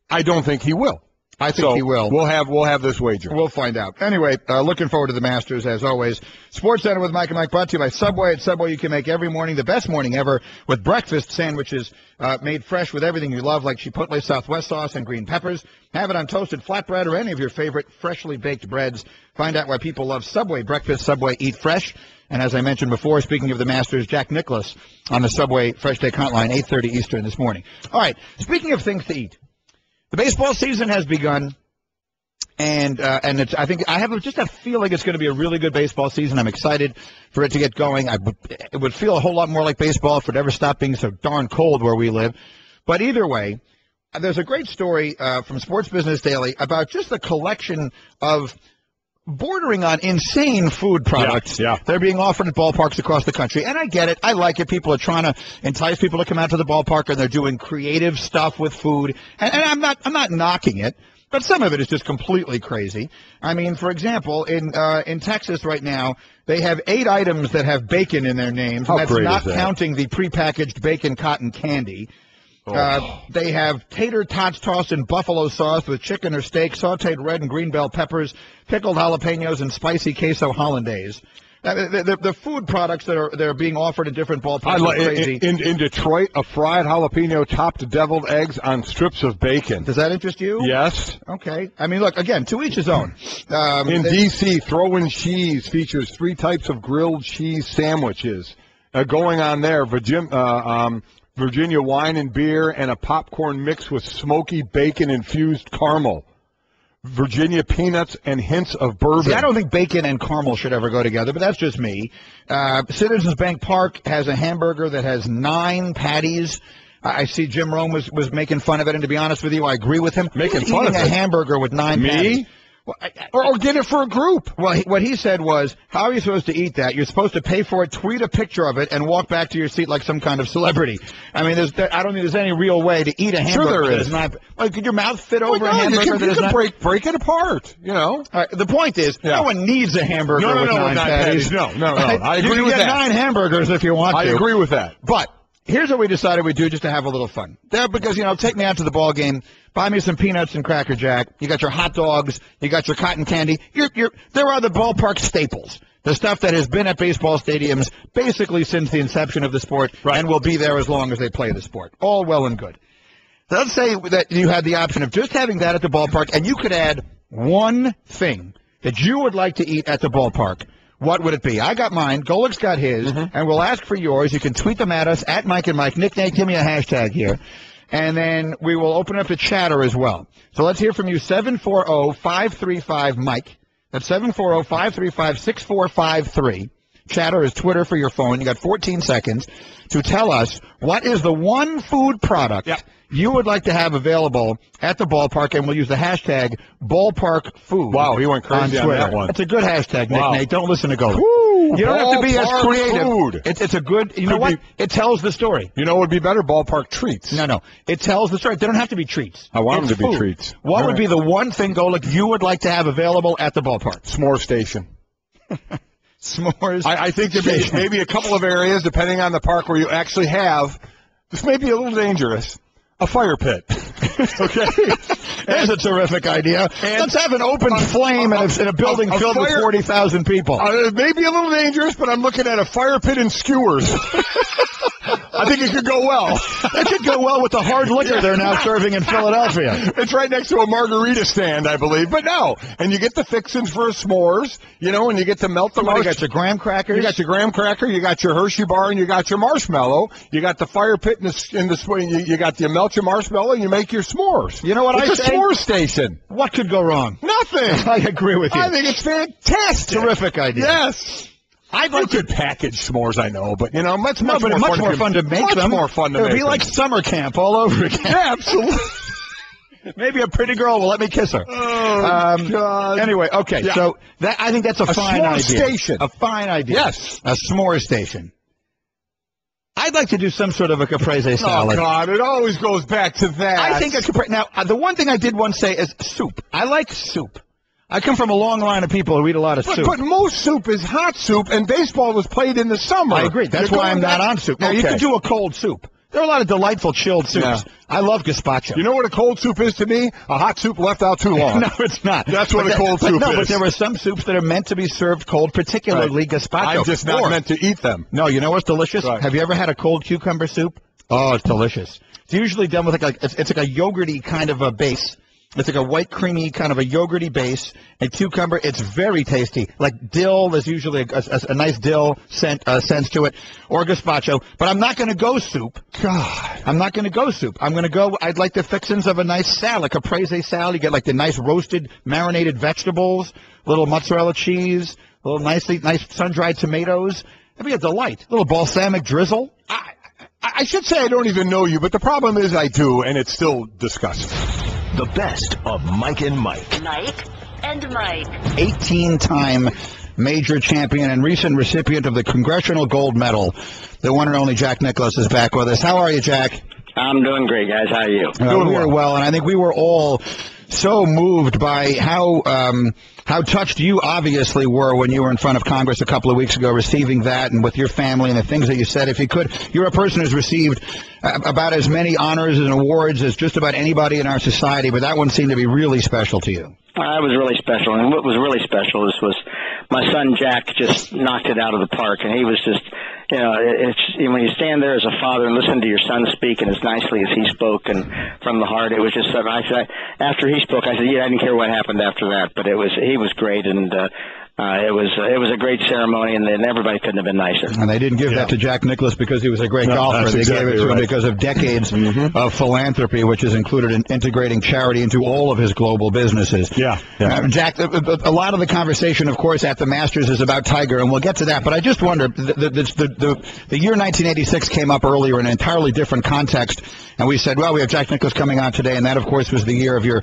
I don't think he will. I think he will. We'll have this wager. We'll find out. Anyway, looking forward to the Masters, as always. Sports Center with Mike and Mike, brought to you by Subway. At Subway, you can make every morning the best morning ever with breakfast sandwiches made fresh with everything you love, like Chipotle Southwest sauce and green peppers. Have it on toasted flatbread or any of your favorite freshly baked breads. Find out why people love Subway breakfast. Subway, eat fresh. And as I mentioned before, speaking of the Masters, Jack Niklaus on the Subway Fresh Take Hotline, 8:30 Eastern this morning. All right, speaking of things to eat, the baseball season has begun. And I think I have just a feeling it's going to be a really good baseball season. I'm excited for it to get going. It would feel a whole lot more like baseball if it ever stopped being so darn cold where we live. But either way, there's a great story from Sports Business Daily about just the collection of bordering on insane food products that are being offered at ballparks across the country. And I get it. I like it. People are trying to entice people to come out to the ballpark, and they're doing creative stuff with food. And I'm not knocking it. But some of it is just completely crazy. I mean, for example, in Texas right now, they have 8 items that have bacon in their names. And that's not counting the prepackaged bacon cotton candy. They have tater tots tossed in buffalo sauce with chicken or steak, sautéed red and green bell peppers, pickled jalapenos, and spicy queso hollandaise. The food products that are being offered at different ballparks are crazy. In Detroit, a fried jalapeno topped deviled eggs on strips of bacon. Does that interest you? Yes. Okay. I mean, look, again, to each his own. In D.C., Throw-In Cheese features 3 types of grilled cheese sandwiches. Going on there, Virginia wine and beer and a popcorn mix with smoky bacon-infused caramel. Virginia peanuts and hints of bourbon. See, I don't think bacon and caramel should ever go together, but that's just me. Citizens Bank Park has a hamburger that has 9 patties. I see Jim Rome was making fun of it, and to be honest with you, I agree with him. Making fun of it? Eating a hamburger with 9 patties. Me? Well, or get it for a group. Well, what he said was, how are you supposed to eat that? You're supposed to pay for it, tweet a picture of it, and walk back to your seat like some kind of celebrity. I mean, I don't think there's any real way to eat a hamburger. Sure there is. Could your mouth fit over a hamburger that is not? Break it apart, All right, the point is, no one needs a hamburger with 9 patties. No. I agree with that. You can get 9 hamburgers if you want to. I agree with that. But here's what we decided we'd do just to have a little fun. Because, take me out to the ball game, buy me some peanuts and Cracker Jack. You got your hot dogs, you got your cotton candy. There are the ballpark staples, the stuff that has been at baseball stadiums basically since the inception of the sport and will be there as long as they play the sport. All well and good. Let's say that you had the option of just having that at the ballpark, and you could add one thing that you would like to eat at the ballpark. What would it be? I got mine. Golic's got his, and we'll ask for yours. You can tweet them at us, at Mike and Mike. Nick, give me a hashtag here. And then we will open up to chatter as well. So let's hear from you, 740-535-MIKE. That's 740-535-6453. Chatter is Twitter for your phone. You got 14 seconds to tell us what is the one food product you would like to have available at the ballpark, and we'll use the hashtag #BallparkFood. Wow, he went crazy on that one. That's a good hashtag, Nick. Nate. Don't listen to Golic. You don't have to be as creative. Food. It's a good, you know what? It tells the story. You know what would be better? Ballpark treats. No. It tells the story. They don't have to be treats. I want them to be treats. What would be the one thing, Golic, you would like to have available at the ballpark? S'more station. S'mores. I think there'd be maybe a couple of areas, depending on the park, where you actually have, this may be a little dangerous, a fire pit. Okay? That's a terrific idea. Let's have an open flame in a building filled with 40,000 people. It may be a little dangerous, but I'm looking at a fire pit and skewers. I think it could go well. It could go well with the hard liquor they're now serving in Philadelphia. It's right next to a margarita stand, I believe. But no. And you get the fixings for s'mores, and you get to melt them. You got your graham crackers. You got your graham cracker. You got your Hershey bar, and you got your marshmallow. You got the fire pit you melt your marshmallow, and you make your s'mores. You know what I say? It's a s'more station. What could go wrong? Nothing. I agree with you. I think it's fantastic. Terrific idea. Yes. You could package s'mores, I know, but much more fun to make them. Much more fun to make them. It would be like summer camp all over again. Yeah, absolutely. Maybe a pretty girl will let me kiss her. Oh, God. Anyway, okay, so I think that's a fine idea. Station. A fine idea. Yes. A s'more station. I'd like to do some sort of a caprese salad. Oh, God, it always goes back to that. I think now, the one thing I did once say is soup. I like soup. I come from a long line of people who eat a lot of soup. But most soup is hot soup, and baseball was played in the summer. I agree. That's why I'm not on soup. Now, you could do a cold soup. There are a lot of delightful chilled soups. Yeah. I love gazpacho. You know what a cold soup is to me? A hot soup left out too long. No, it's not. That's what a cold soup is. No, but there are some soups that are meant to be served cold, particularly gazpacho. I'm just not meant to eat them. No, you know what's delicious? Right. Have you ever had a cold cucumber soup? Oh, it's delicious. It's usually done with it's like a yogurty kind of a base. It's like a white, creamy kind of a yogurty base. And cucumber, it's very tasty. Like dill, there's usually a nice dill sense to it, or gazpacho. But I'm not going to go soup. God. I'm not going to go soup. I'm going to go, I'd like the fixins of a nice salad, like a caprese salad. You get like the nice roasted, marinated vegetables, little mozzarella cheese, little nice sun-dried tomatoes. That'd be a delight. A little balsamic drizzle. I should say I don't even know you, but the problem is I do, and it's still disgusting. The best of Mike and Mike. Mike and Mike. 18-time major champion and recent recipient of the Congressional Gold Medal. The one and only Jack Niklaus is back with us. How are you, Jack? I'm doing great, guys. How are you? Doing well, and I think we were all so moved by how touched you obviously were when you were in front of Congress a couple of weeks ago receiving that, and with your family and the things that you said. If you could, you're a person who's received about as many honors and awards as just about anybody in our society, but that one seemed to be really special to you. It was really special, and what was really special was my son Jack just knocked it out of the park, and he was just, when you stand there as a father and listen to your son speak, and as nicely as he spoke and from the heart, it was just something. I said, after he spoke, I said, I didn't care what happened after that, but he was great, and it was a great ceremony, and everybody couldn't have been nicer. And they didn't give that to Jack Niklaus because he was a great golfer. They gave it to him because of decades of philanthropy, which is included in integrating charity into all of his global businesses. Yeah. Jack, a lot of the conversation, of course, at the Masters is about Tiger, and we'll get to that. But I just wonder, the year 1986 came up earlier in an entirely different context, and we said, well, we have Jack Niklaus coming on today, and that, of course, was the year of your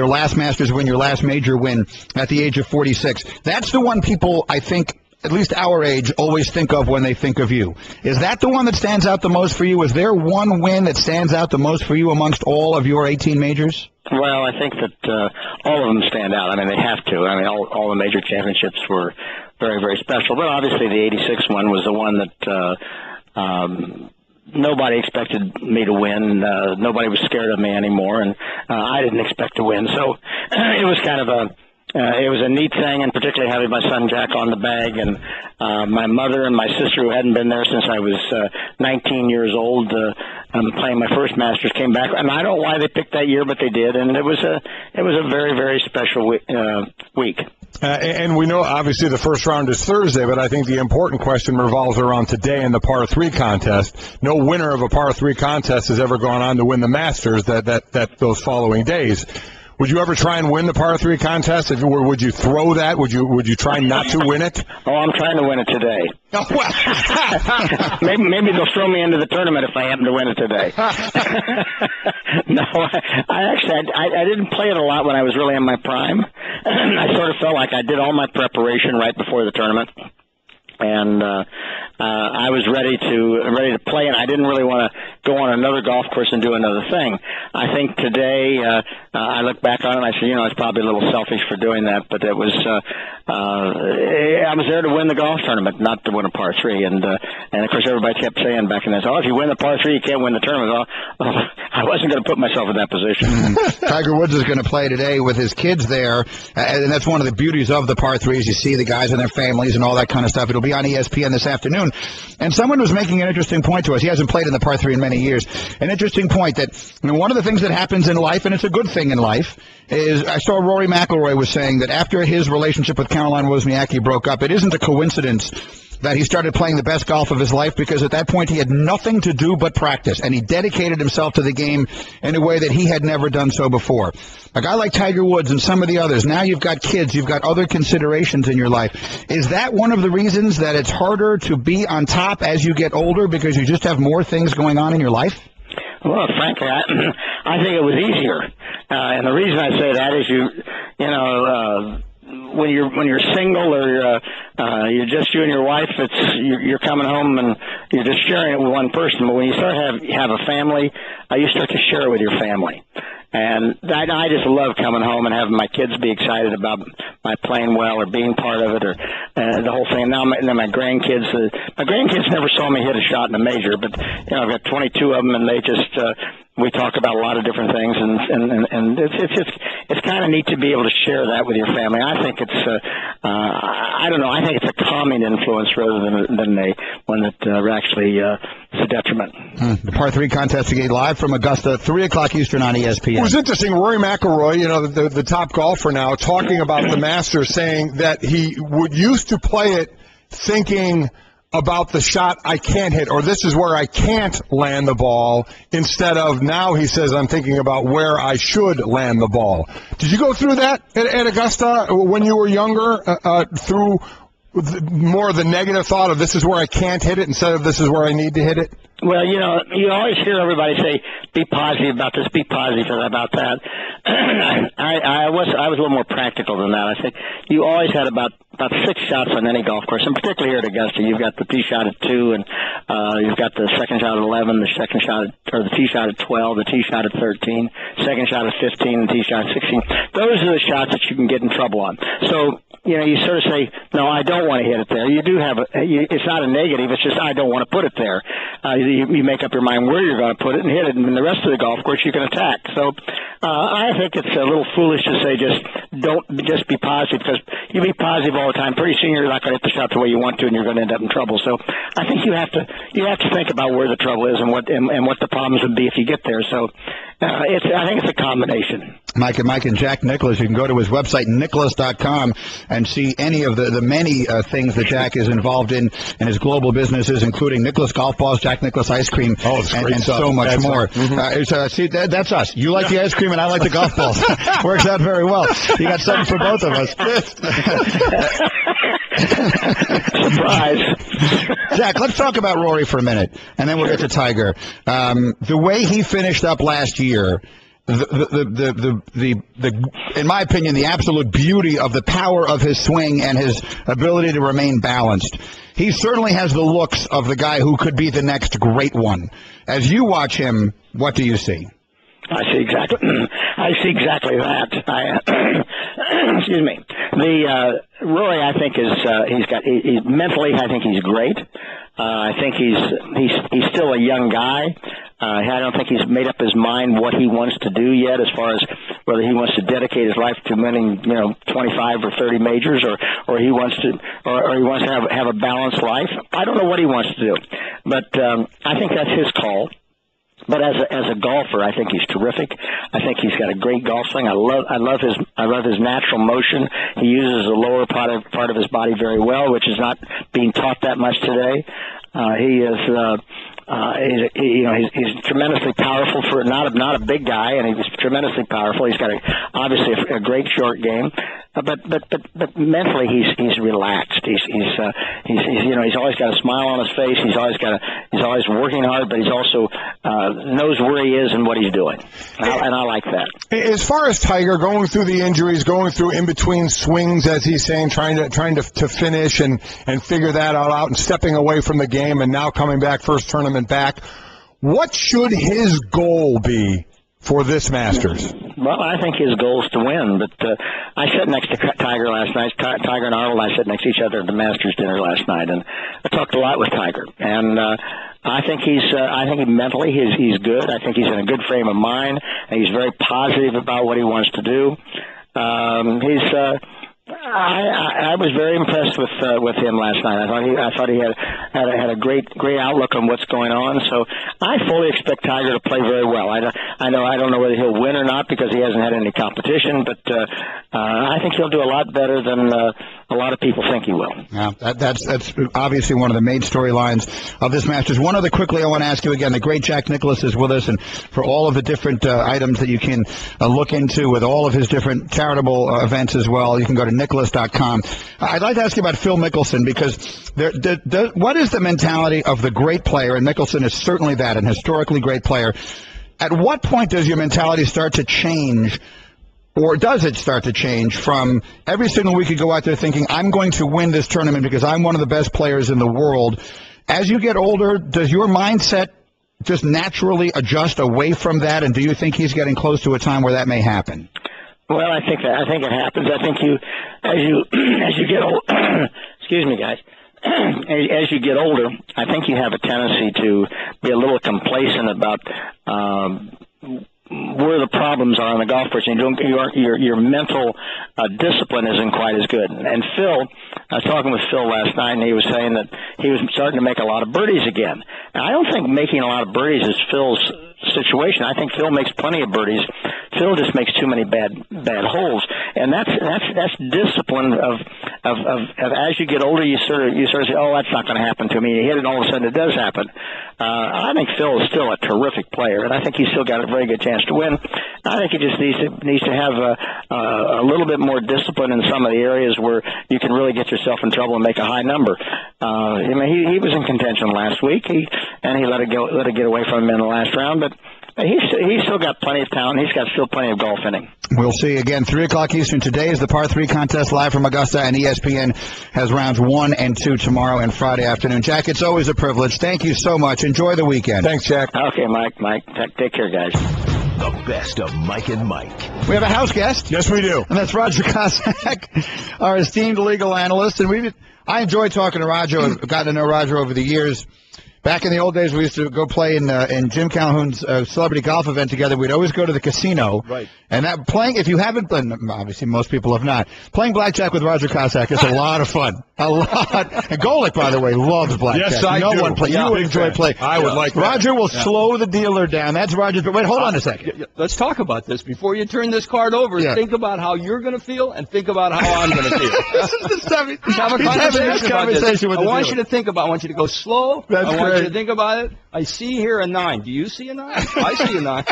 last Masters win, your last major win at the age of 46. That's the one people, I think, at least our age, always think of when they think of you. Is that the one that stands out the most for you? Is there one win that stands out the most for you amongst all of your 18 majors? Well, I think that all of them stand out. I mean, they have to. I mean, all the major championships were very, very special. But obviously the 86 one was the one that nobody expected me to win. Nobody was scared of me anymore, and I didn't expect to win. So it was kind of it was a neat thing, and particularly having my son Jack on the bag, and my mother and my sister, who hadn't been there since I was 19 years old, playing my first Masters, came back. And I don't know why they picked that year, but they did, and it was a very, very special week. And we know, obviously, the first round is Thursday, but I think the important question revolves around today in the par 3 contest. No winner of a par 3 contest has ever gone on to win the Masters those following days. Would you ever try and win the par 3 contest? Would you throw that? Would you try not to win it? Oh, I'm trying to win it today. Oh, well. maybe they'll throw me into the tournament if I happen to win it today. No, I didn't play it a lot when I was really in my prime. I sort of felt like I did all my preparation right before the tournament. And I was ready to play, and I didn't really want to go on another golf course and do another thing. I think today I look back on it and I say, it's probably a little selfish for doing that, but it was I was there to win the golf tournament, not to win a par 3. And of course everybody kept saying back in then, if you win the par 3, you can't win the tournament. I wasn't going to put myself in that position. Tiger Woods is going to play today with his kids there, and that's one of the beauties of the par 3s. You see the guys and their families and all that kind of stuff. It'll be on ESPN this afternoon. And someone was making an interesting point to us. He hasn't played in the par 3 in many years. An interesting point that one of the things that happens in life, and it's a good thing in life, is I saw Rory McIlroy was saying that after his relationship with Caroline Wozniacki broke up, it isn't a coincidence that he started playing the best golf of his life, because at that point he had nothing to do but practice, and he dedicated himself to the game in a way that he had never done so before. A guy like Tiger Woods and some of the others, now you've got kids, you've got other considerations in your life. Is that one of the reasons that it's harder to be on top as you get older, because you just have more things going on in your life? Well, frankly, I think it was easier, and the reason I say that is when you're single or you're just you and your wife, you're coming home and you're just sharing it with one person. But when you start have a family, you start to share it with your family. And I just love coming home and having my kids be excited about my playing well or being part of it, or the whole thing. Now my grandkids, never saw me hit a shot in a major, but I've got 22 of them, and they just we talk about a lot of different things, and it's kind of neat to be able to share that with your family. I think it's I don't know. I think it's a calming influence rather than one that actually is a detriment. The par 3 contest again, live from Augusta, 3:00 Eastern on ESPN. It was interesting. Rory McIlroy, the top golfer now, talking about the Masters, saying that he used to play it thinking about the shot I can't hit, or this is where I can't land the ball, instead of now he says I'm thinking about where I should land the ball. Did you go through that at Augusta when you were younger, through more of the negative thought of this is where I can't hit it instead of this is where I need to hit it? Well, you always hear everybody say, be positive about this, be positive about that. I was a little more practical than that. I think you always had about 6 shots on any golf course, and particularly here at Augusta. You've got the tee shot at 2, and you've got the second shot at 11, the tee shot at 12, the tee shot at 13, second shot at 15, the tee shot at 16. Those are the shots that you can get in trouble on. So, you sort of say, no, I don't want to hit it there. You do have it's not a negative. It's just I don't want to put it there. You make up your mind where you're going to put it and hit it, and then the rest of the golf course you can attack. So I think it's a little foolish to say just be positive, because you be positive all the time. Pretty soon you're not going to hit the shot the way you want to, and you're going to end up in trouble. So I think you have to think about where the trouble is and what the problems would be if you get there. So I think it's a combination. Mike and Jack Niklaus. You can go to his website, Niklaus.com, and see any of the many things that Jack is involved in his global businesses, including Niklaus golf balls, Jack Niklaus ice cream, and so much more. See, that's us. You like the ice cream, and I like the golf balls. Works out very well. You got something for both of us. Surprise. Jack, let's talk about Rory for a minute, and then we'll get to Tiger. The way he finished up last year, in my opinion, the absolute beauty of the power of his swing and his ability to remain balanced. He certainly has the looks of the guy who could be the next great one. As you watch him, what do you see? I see exactly that. Excuse me. Rory, I think he's mentally, I think he's great. I think he's still a young guy. I don't think he's made up his mind what he wants to do yet, as far as whether he wants to dedicate his life to winning, 25 or 30 majors, or he wants to have a balanced life. I don't know what he wants to do, but I think that's his call. But as a golfer, I think he's terrific. I think he's got a great golf swing. I love his natural motion. He uses the lower part of his body very well, which is not being taught that much today. He is. He's tremendously powerful for not a big guy, and he's tremendously powerful. He's got obviously a great short game, but mentally he's relaxed. He's always got a smile on his face. He's always working hard, but he's also knows where he is and what he's doing, and I like that. As far as Tiger, going through the injuries, going through in between swings, as he's saying, trying to finish and figure that all out, and stepping away from the game, and now coming back, first tournament back. What should his goal be for this Masters? Well, I think his goal is to win, but I sat next to Tiger last night. Tiger and Arnold and I sat next to each other at the Masters dinner last night, and I talked a lot with Tiger. And I think mentally he's good. I think he's in a good frame of mind, and he's very positive about what he wants to do. I was very impressed with him last night. I thought he had a great outlook on what's going on. So I fully expect Tiger to play very well. I don't know whether he'll win or not because he hasn't had any competition, but I think he'll do a lot better than a lot of people think he will. Yeah, that's obviously one of the main storylines of this match. There's one other quickly I want to ask you again. The great Jack Niklaus is with us, and for all of the different items that you can look into with all of his different charitable events as well, you can go to Niklaus.com. I'd like to ask you about Phil Mickelson, because what is the mentality of the great player, and Mickelson is certainly that, an historically great player. At what point does your mentality start to change, or does it start to change from every single week you go out there thinking, I'm going to win this tournament because I'm one of the best players in the world? As you get older, does your mindset just naturally adjust away from that, and do you think he's getting close to a time where that may happen? Well, I think it happens. I think as you get old, excuse me, guys. As you get older, I think you have a tendency to be a little complacent about where the problems are on the golf course, and your mental discipline isn't quite as good. And Phil, I was talking with Phil last night, and he was saying that he was starting to make a lot of birdies again. Now, I don't think making a lot of birdies is Phil's situation. I think Phil makes plenty of birdies. Phil just makes too many bad holes, and that's discipline of as you get older, you sort of say, oh, that's not going to happen to me. You hit it, and all of a sudden it does happen. I think Phil is still a terrific player, and I think he's still got a very good chance to win. I think he just needs to have a little bit more discipline in some of the areas where you can really get yourself in trouble and make a high number. I mean, he was in contention last week, and he let it get away from him in the last round, but he's still got plenty of talent. He's got still plenty of golf in him. We'll see again, 3 o'clock Eastern. Today is the par 3 contest live from Augusta, and ESPN has rounds 1 and 2 tomorrow and Friday afternoon. Jack, it's always a privilege. Thank you so much. Enjoy the weekend. Thanks, Jack. Okay, Mike. Take care, guys. The best of Mike and Mike. We have a house guest. Yes, we do. And that's Roger Cossack, our esteemed legal analyst. And I enjoy talking to Roger. I've gotten to know Roger over the years. Back in the old days, we used to go play in Jim Calhoun's celebrity golf event together. We'd always go to the casino. Right. And if you haven't been, obviously most people have not, playing blackjack with Roger Cossack is a lot of fun. A lot. And Golic, by the way, loves blackjack. Yes, I do. No one plays. Yeah, you would enjoy playing. I would like that. Roger will slow the dealer down. That's Roger's. But wait, hold on a second. Let's talk about this. Before you turn this card over, think about how you're going to feel and think about how I'm going to feel. This is the stuff. Have a conversation with I want you to think about it. I want you to go slow. That's I want great. you to think about it. I see here a 9. Do you see a 9? I see a 9.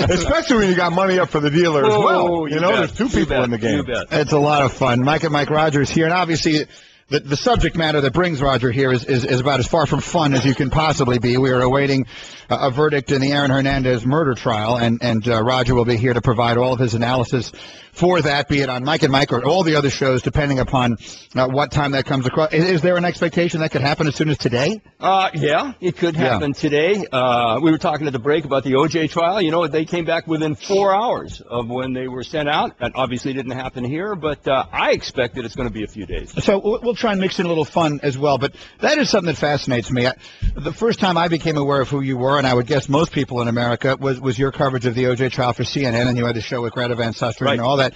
Especially when you got money up for the dealer as well. You know, there's 2 people in the game. You bet. It's a lot of fun. Mike and Mike Rogers here, and obviously the subject matter that brings Roger here is about as far from fun as you can possibly be. We are awaiting a verdict in the Aaron Hernandez murder trial, and Roger will be here to provide all of his analysis for that, be it on Mike and Mike or all the other shows, depending upon what time that comes across. Is there an expectation that could happen as soon as today? Yeah, it could happen today. We were talking at the break about the OJ trial. You know, they came back within 4 hours of when they were sent out. That obviously didn't happen here, but I expect that it's going to be a few days. So we'll try and mix in a little fun as well, but that is something that fascinates me. The first time I became aware of who you were, and I would guess most people in America, was your coverage of the OJ trial for CNN, and you had the show with Greta Van Susteren and all that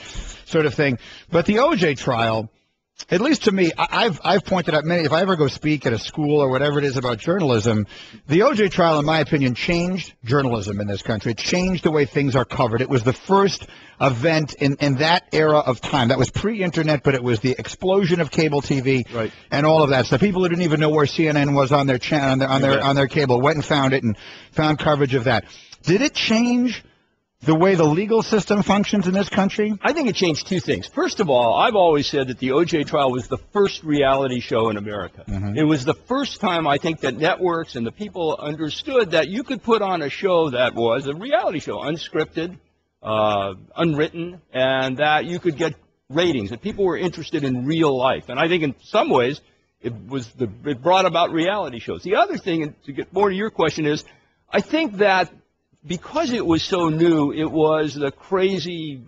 sort of thing. But the OJ trial, at least to me, I've pointed out many, if I ever go speak at a school or whatever it is about journalism, the OJ trial, in my opinion, changed journalism in this country. It changed the way things are covered. It was the first event in that era of time. That was pre-internet, but it was the explosion of cable TV and all of that stuff. People who didn't even know where CNN was on their channel, on their cable, went and found it and found coverage of that. Did it change the way the legal system functions in this country? I think it changed 2 things. First of all, I've always said that the OJ trial was the first reality show in America. It was the first time, I think, that networks and the people understood that you could put on a show that was a reality show, unscripted, unwritten, and that you could get ratings, that people were interested in real life. And I think in some ways it brought about reality shows. The other thing, and to get more to your question, is I think that because it was so new, it was the crazy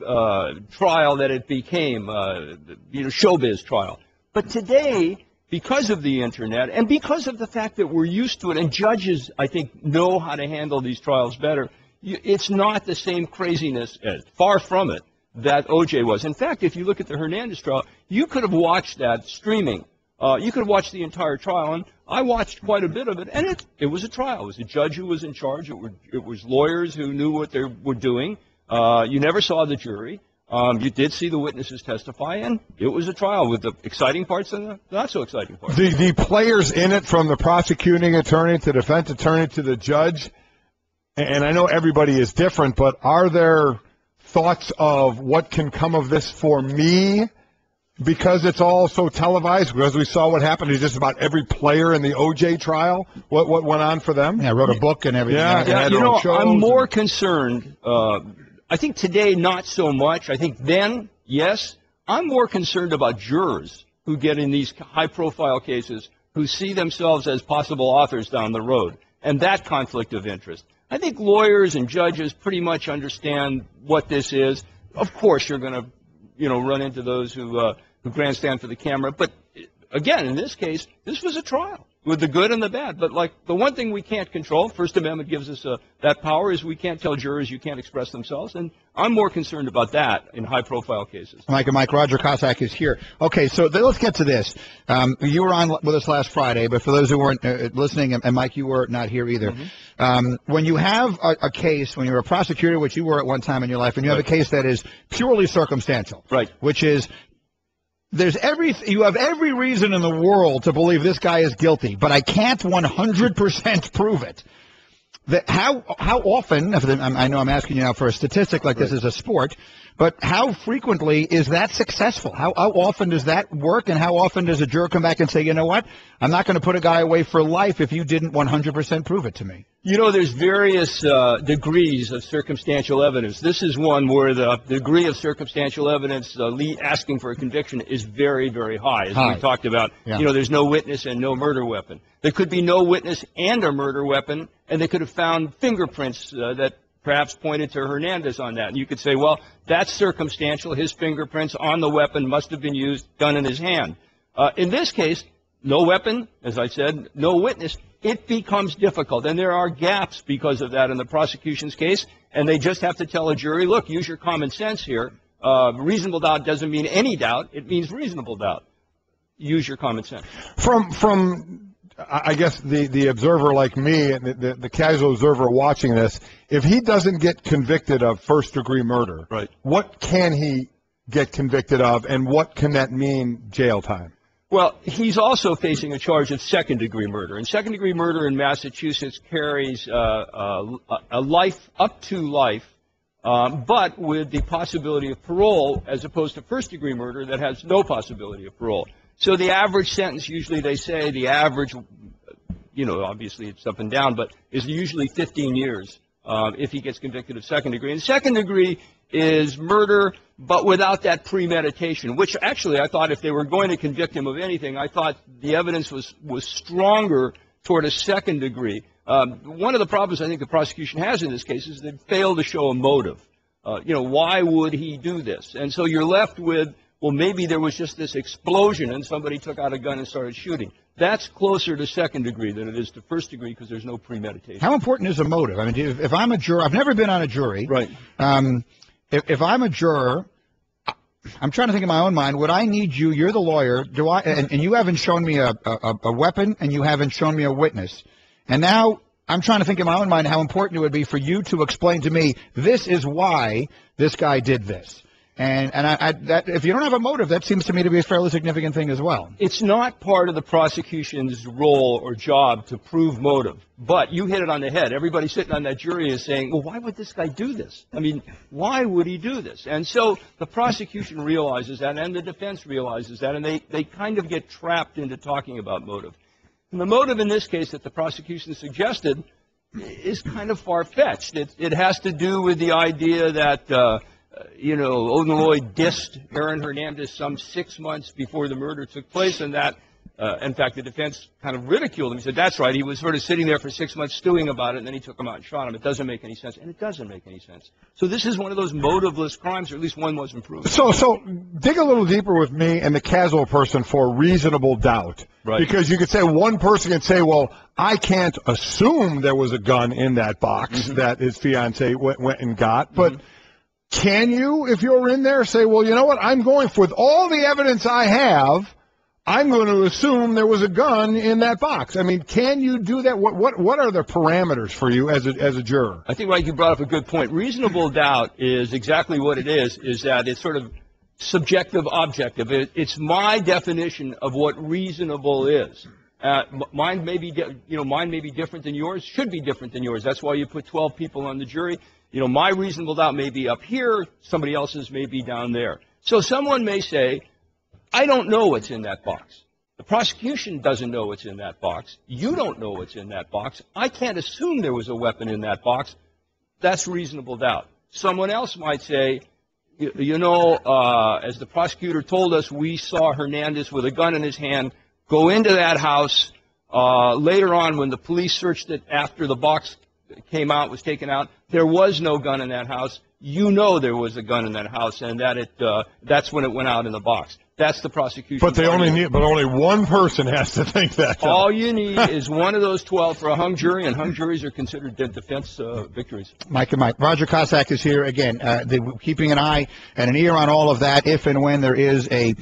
trial that it became, showbiz trial. But today, because of the Internet and because of the fact that we're used to it, and judges, I think, know how to handle these trials better, it's not the same craziness, far from it, that O.J. was. In fact, if you look at the Hernandez trial, you could have watched that streaming. You could have watched the entire trial, and I watched quite a bit of it, and it was a trial. It was a judge who was in charge. It was lawyers who knew what they were doing. You never saw the jury. You did see the witnesses testify, and it was a trial with the exciting parts and the not so exciting parts. The players in it, from the prosecuting attorney to the defense attorney to the judge, and I know everybody is different, but are there thoughts of what can come of this for me? Because it's all so televised, because we saw what happened to just about every player in the OJ trial, what went on for them. Yeah, I wrote a book and everything. Yeah, you know, I'm more concerned. I think today, not so much. I think then, yes. I'm more concerned about jurors who get in these high-profile cases, who see themselves as possible authors down the road, and that conflict of interest. I think lawyers and judges pretty much understand what this is. Of course, you're going to run into those who grandstand for the camera. But, again, in this case, this was a trial with the good and the bad. But, like, the one thing we can't control, First Amendment gives us that power, is we can't tell jurors you can't express themselves. And I'm more concerned about that in high-profile cases. Mike, Roger Cossack is here. Okay, so let's get to this. You were on with us last Friday, but for those who weren't listening, and Mike, you were not here either. When you have a case, when you're a prosecutor, which you were at one time in your life, and you have a case that is purely circumstantial, right, which is you have every reason in the world to believe this guy is guilty, but I can't 100% prove it. How often, I know I'm asking you now for a statistic like this is a sport, but how frequently is that successful? How often does that work, and how often does a juror come back and say, you know what, I'm not going to put a guy away for life if you didn't 100% prove it to me? You know, there's various degrees of circumstantial evidence. This is one where the degree of circumstantial evidence asking for a conviction is very, very high, as we talked about. Yeah. You know, there's no witness and no murder weapon. There could be no witness and a murder weapon, and they could have found fingerprints that perhaps pointed to Hernandez on that. And you could say, well, that's circumstantial. His fingerprints on the weapon must have been used, gun in his hand. In this case, no weapon, as I said, no witness. It becomes difficult, and there are gaps because of that in the prosecution's case, and they just have to tell a jury, look, use your common sense here. Reasonable doubt doesn't mean any doubt. It means reasonable doubt. Use your common sense. From I guess the observer like me, the casual observer watching this, if he doesn't get convicted of first-degree murder, right, what can he get convicted of, and what can that mean jail time? Well, he's also facing a charge of second-degree murder. And second-degree murder in Massachusetts carries a life, up to life, but with the possibility of parole, as opposed to first-degree murder that has no possibility of parole. So the average sentence, usually they say the average, obviously it's up and down, but is usually 15 years if he gets convicted of second degree. And second degree is murder, but without that premeditation, which actually I thought if they were going to convict him of anything, I thought the evidence was stronger toward a second degree. One of the problems I think the prosecution has in this case is they failed to show a motive. Why would he do this? And so you're left with, well, maybe there was just this explosion and somebody took out a gun and started shooting. That's closer to second degree than it is to first degree because there's no premeditation. How important is a motive? I mean, if I'm a juror, I've never been on a jury. Right. If I'm a juror, I'm trying to think in my own mind, would I need you, you're the lawyer, and you haven't shown me a weapon and you haven't shown me a witness. And now I'm trying to think in my own mind how important it would be for you to explain to me, this is why this guy did this. And that if you don't have a motive, that seems to me to be a fairly significant thing as well. It's not part of the prosecution's role or job to prove motive. But you hit it on the head. Everybody sitting on that jury is saying, well, why would this guy do this? I mean, why would he do this? And so the prosecution realizes that, and the defense realizes that, and they kind of get trapped into talking about motive. And the motive in this case that the prosecution suggested is kind of far-fetched. It has to do with the idea that Odenloy dissed Aaron Hernandez some 6 months before the murder took place, and that, in fact, the defense kind of ridiculed him. He said, that's right, he was sort of sitting there for 6 months stewing about it, and then he took him out and shot him. It doesn't make any sense, and it doesn't make any sense. So this is one of those motiveless crimes, or at least one wasn't proven. So dig a little deeper with me and the casual person for reasonable doubt. Right. Because you could say, one person can say, well, I can't assume there was a gun in that box that his fiancée went and got, but can you, if you're in there, say, well, you know what, I'm going with all the evidence I have, I'm going to assume there was a gun in that box. I mean, can you do that? What are the parameters for you as a juror? I think, Mike, you brought up a good point. Reasonable doubt is exactly what it is that it's sort of subjective, objective. It's my definition of what reasonable is. Mine may be different than yours, should be different than yours. That's why you put 12 people on the jury. My reasonable doubt may be up here, somebody else's may be down there. So someone may say, I don't know what's in that box. The prosecution doesn't know what's in that box. You don't know what's in that box. I can't assume there was a weapon in that box. That's reasonable doubt. Someone else might say, as the prosecutor told us, we saw Hernandez with a gun in his hand go into that house. Later on, when the police searched it after the box was taken out, there was no gun in that house. There was a gun in that house, and that's when it went out in the box. That's the prosecution. But only one person has to think that. All you need is one of those 12 for a hung jury, and hung juries are considered defense victories. Mike and Mike. Roger Cossack is here again, keeping an eye and an ear on all of that. If and when there is a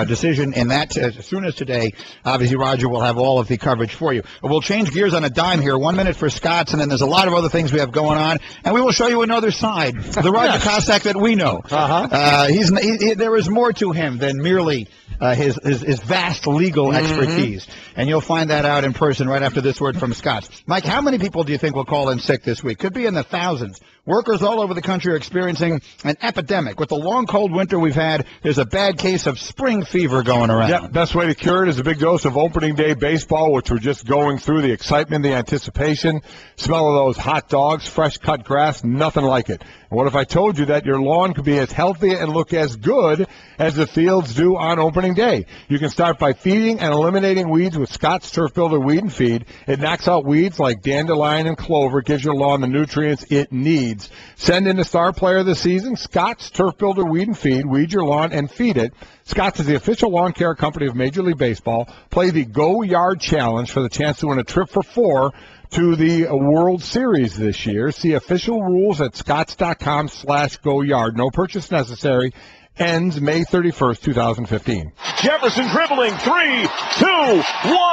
decision in that, as soon as today, obviously Roger will have all of the coverage for you. We'll change gears on a dime here. 1 minute for Scott's, and then there's a lot of other things we have going on, and we will show you another side, the Roger Cossack that we know. There is more to him than merely his vast legal expertise. And you'll find that out in person right after this word from Scott. Mike, how many people do you think will call in sick this week? Could be in the thousands. Workers all over the country are experiencing an epidemic. With the long, cold winter we've had, there's a bad case of spring fever going around. Yeah, best way to cure it is a big dose of opening day baseball, which we're just going through, the excitement, the anticipation, smell of those hot dogs, fresh cut grass, nothing like it. And what if I told you that your lawn could be as healthy and look as good as the fields do on opening day? You can start by feeding and eliminating weeds with Scott's Turf Builder Weed and Feed. It knocks out weeds like dandelion and clover, gives your lawn the nutrients it needs. Send in the star player of the season, Scott's Turf Builder Weed and Feed. Weed your lawn and feed it. Scott's is the official lawn care company of Major League Baseball. Play the Go Yard Challenge for the chance to win a trip for 4 to the World Series this year. See official rules at scotts.com/goyard. No purchase necessary. Ends May 31st, 2015. Jefferson dribbling, 3, 2, 1,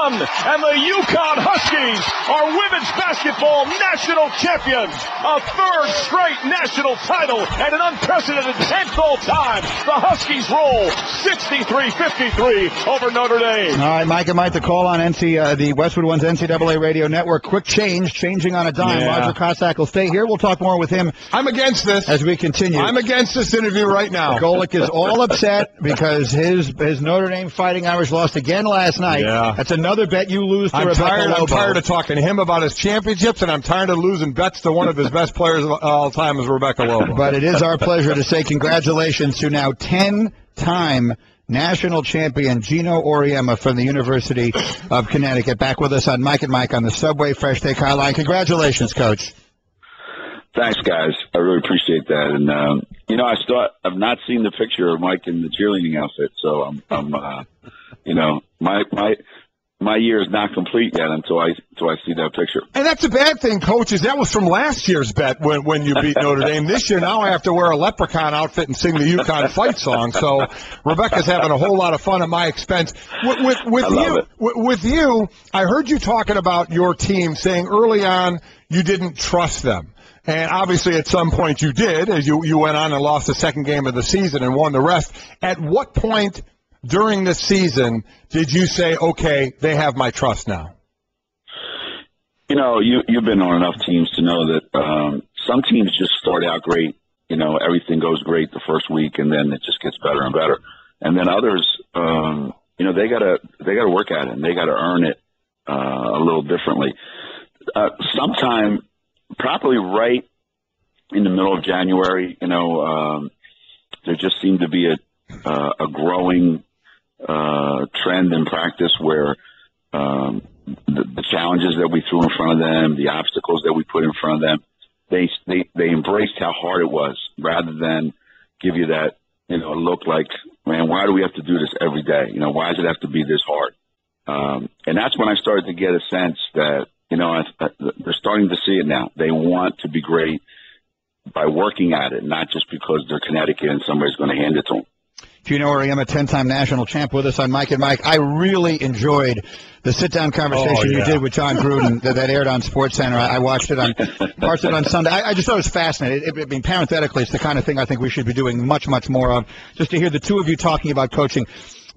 and the UConn Huskies are women's basketball national champions. A third straight national title and an unprecedented 10th all-time. The Huskies roll 63-53 over Notre Dame. All right, Mike and Mike, the call on the Westwood One's NCAA Radio Network. Quick changing on a dime. Yeah. Roger Cossack will stay here. We'll talk more with him. I'm against this. As we continue. I'm against this interview right now. Golic is all upset because his Notre Dame Fighting Irish lost again last night. Yeah. That's another bet you lose to Rebecca Lobo. I'm tired of talking to him about his championships, and I'm tired of losing bets to one of his best players of all time, is Rebecca Lobo. But it is our pleasure to say congratulations to now 10-time national champion Geno Auriemma from the University of Connecticut. Back with us on Mike and Mike on the Subway Fresh Take Hotline. Congratulations, Coach. Thanks, guys. I really appreciate that. And I've not seen the picture of Mike in the cheerleading outfit, so my year is not complete yet until I see that picture. And that's a bad thing, Coach, is that was from last year's bet when you beat Notre Dame. This year, now I have to wear a leprechaun outfit and sing the UConn fight song. So Rebecca's having a whole lot of fun at my expense. With you, I heard you talking about your team, saying early on you didn't trust them. And obviously at some point you did, as you went on and lost the second game of the season and won the rest. At what point during the season did you say, okay, they have my trust now? You've been on enough teams to know that some teams just start out great. Everything goes great the first week, and then it just gets better and better. And then others, they gotta work at it, and they gotta earn it a little differently. Sometime, probably right in the middle of January, there just seemed to be a growing trend in practice where the challenges that we threw in front of them, the obstacles that we put in front of them, they embraced how hard it was, rather than give you that look like, man, why do we have to do this every day? Why does it have to be this hard? And that's when I started to get a sense that they're starting to see it now. They want to be great by working at it, not just because they're Connecticut and somebody's going to hand it to them. Geno Auriemma, 10-time national champ, with us on Mike and Mike. I really enjoyed the sit-down conversation you did with John Gruden that aired on SportsCenter. I watched it on parts of it on Sunday. I just thought it was fascinating. I mean, parenthetically, it's the kind of thing I think we should be doing much, much more of, just to hear the two of you talking about coaching.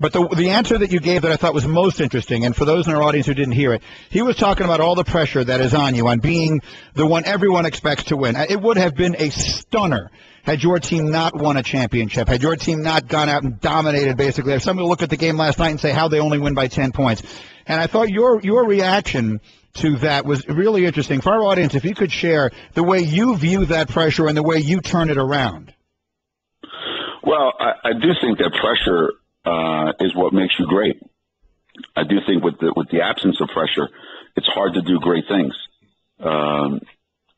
But the answer that you gave that I thought was most interesting, and for those in our audience who didn't hear it, he was talking about all the pressure that is on you, on being the one everyone expects to win. It would have been a stunner had your team not won a championship, had your team not gone out and dominated, basically. If somebody look at the game last night and say how they only win by 10 points. And I thought your reaction to that was really interesting. For our audience, if you could share the way you view that pressure and the way you turn it around. Well, I do think that pressure is what makes you great. I do think with the absence of pressure, it's hard to do great things.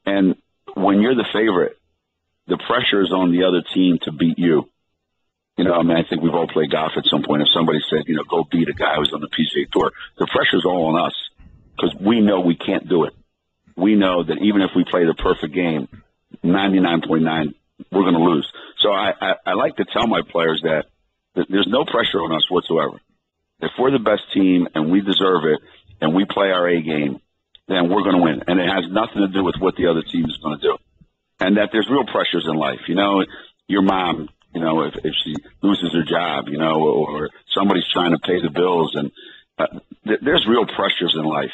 And when you're the favorite, the pressure is on the other team to beat you. You know, I mean, I think we've all played golf at some point. If somebody said, you know, go beat a guy who's on the PGA Tour, the pressure's all on us because we know we can't do it. We know that even if we play the perfect game, 99.9, we're going to lose. So I like to tell my players that there's no pressure on us whatsoever. If we're the best team and we deserve it and we play our A game, then we're going to win. And it has nothing to do with what the other team is going to do. And that there's real pressures in life. You know, your mom, you know, if she loses her job, you know, or somebody's trying to pay the bills. And there's real pressures in life.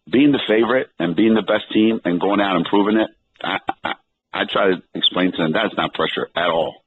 Being the favorite and being the best team and going out and proving it, I try to explain to them that's not pressure at all.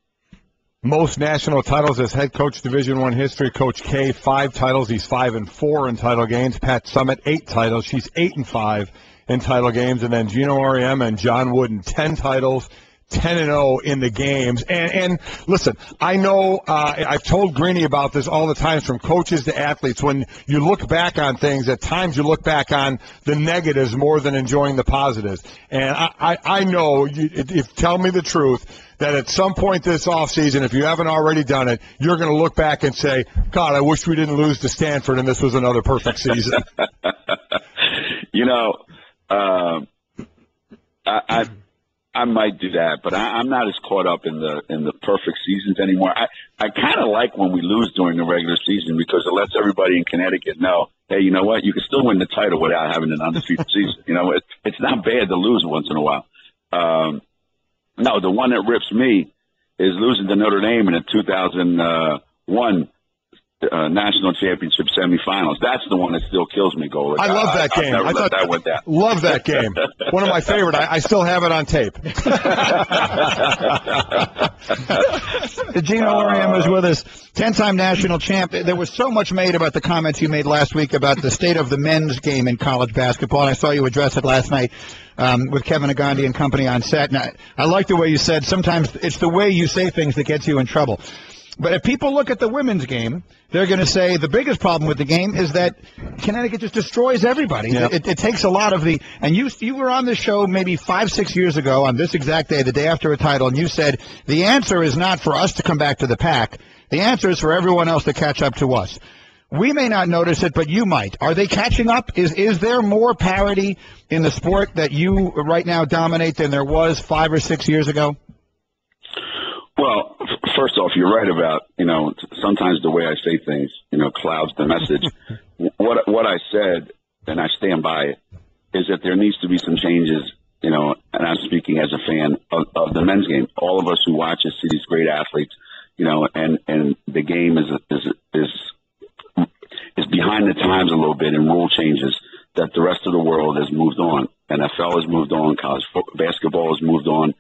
Most national titles as head coach, Division I history. Coach K, 5 titles. He's 5-4 in title games. Pat Summitt, 8 titles. She's 8-5 in title games. And then Geno Auriemma and John Wooden, 10 titles, 10-0 in the games. And listen, I know I've told Greeny about this all the time, from coaches to athletes. When you look back on things, at times you look back on the negatives more than enjoying the positives. And I know, if tell me the truth, that at some point this offseason, if you haven't already done it, you're going to look back and say, God, I wish we didn't lose to Stanford and this was another perfect season. You know, I might do that, but I'm not as caught up in the perfect seasons anymore. I kind of like when we lose during the regular season because it lets everybody in Connecticut know, hey, you know what, you can still win the title without having an undefeated season. You know, it's not bad to lose once in a while. No, the one that rips me is losing to Notre Dame in the 2001 national championship semifinals. That's the one that still kills me, Golic. I love that game. I thought that went down. Love that game. One of my favorite. I still have it on tape. Geno Auriemma is with us, 10-time national champ. There was so much made about the comments you made last week about the state of the men's game in college basketball, and I saw you address it last night with Kevin Agandi and company on set. And I like the way you said sometimes it's the way you say things that gets you in trouble. But if people look at the women's game, they're going to say the biggest problem with the game is that Connecticut just destroys everybody. Yep. It takes a lot of the – and you were on the show maybe 5-6 years ago on this exact day, the day after a title, and you said the answer is not for us to come back to the pack. The answer is for everyone else to catch up to us. We may not notice it, but you might. Are they catching up? Is there more parity in the sport that you right now dominate than there was 5 or 6 years ago? Well, first off, you're right about, you know, sometimes the way I say things, you know, clouds the message. What I said, and I stand by it, is that there needs to be some changes, you know, and I'm speaking as a fan of the men's game. All of us who watch and see these great athletes, you know, and the game is behind the times a little bit in rule changes that the rest of the world has moved on. NFL has moved on. College basketball has moved on.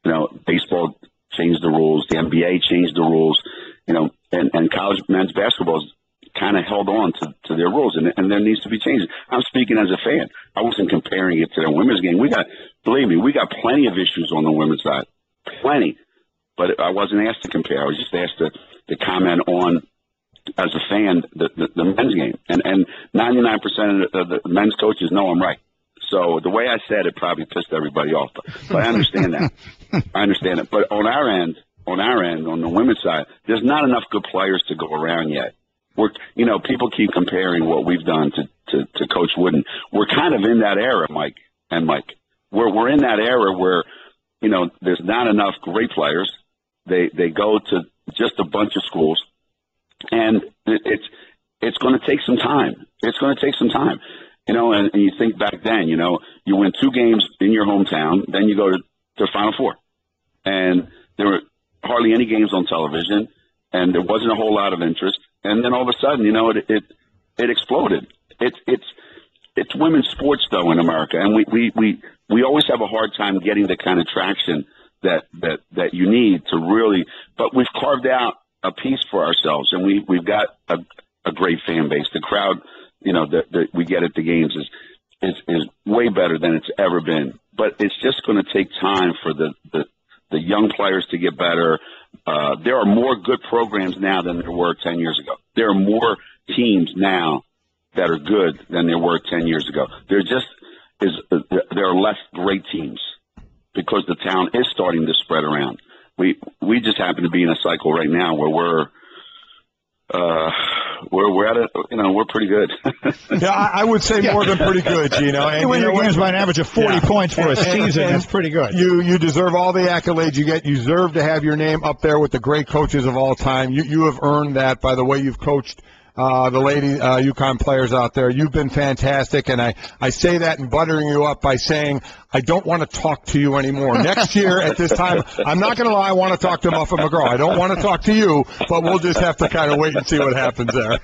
You know, baseball changed the rules. The NBA changed the rules. You know, and college men's basketball has kind of held on to their rules, and there needs to be changes. I'm speaking as a fan. I wasn't comparing it to the women's game. Believe me, we got plenty of issues on the women's side. Plenty. But I wasn't asked to compare. I was just asked to comment on, as a fan, the men's game. And 99% of the men's coaches know I'm right. So the way I said it probably pissed everybody off. But I understand that. I understand it. But on our end, on the women's side, there's not enough good players to go around yet. You know, people keep comparing what we've done to Coach Wooden. We're kind of in that era, Mike. We're in that era where, you know, there's not enough great players. They go to just a bunch of schools, and it's going to take some time. It's going to take some time, and you think back then, you win 2 games in your hometown, then you go to Final Four, and there were hardly any games on television, and there wasn't a whole lot of interest, and then all of a sudden, it exploded. It's women's sports though in America, and we always have a hard time getting the kind of traction that you need to really. But we've carved out a piece for ourselves, and we've got a great fan base. The crowd, that we get at the games is way better than it's ever been. But it's just going to take time for the young players to get better. There are more good programs now than there were 10 years ago. There are more teams now that are good than there were 10 years ago. There are less great teams because the town is starting to spread around. We just happen to be in a cycle right now where we're at it. We're pretty good. Yeah, I would say more than pretty good, Geno. And you win your games by an average of 40 points for a season. That's pretty good. You deserve all the accolades you get. You deserve to have your name up there with the great coaches of all time. You have earned that by the way you've coached the lady UConn players out there. You've been fantastic, and I say that in buttering you up by saying I don't want to talk to you anymore. Next year at this time, I'm not going to lie, I want to talk to Muffet McGraw. I don't want to talk to you, but we'll just have to kind of wait and see what happens there.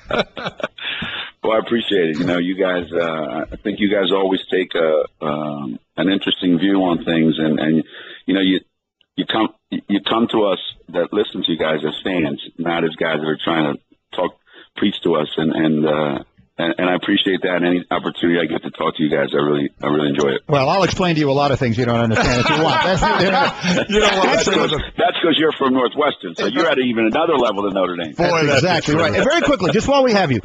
Well, I appreciate it. You guys, I think you guys always take an interesting view on things, and you come to us that listen to you guys as fans, not as guys that are trying to preach to us, and I appreciate that. And any opportunity I get to talk to you guys, I really enjoy it. Well, I'll explain to you a lot of things you don't understand if you want. That's because you're from Northwestern, so you're at even another level than Notre Dame. Boy, that's exactly right. And very quickly, just while we have you,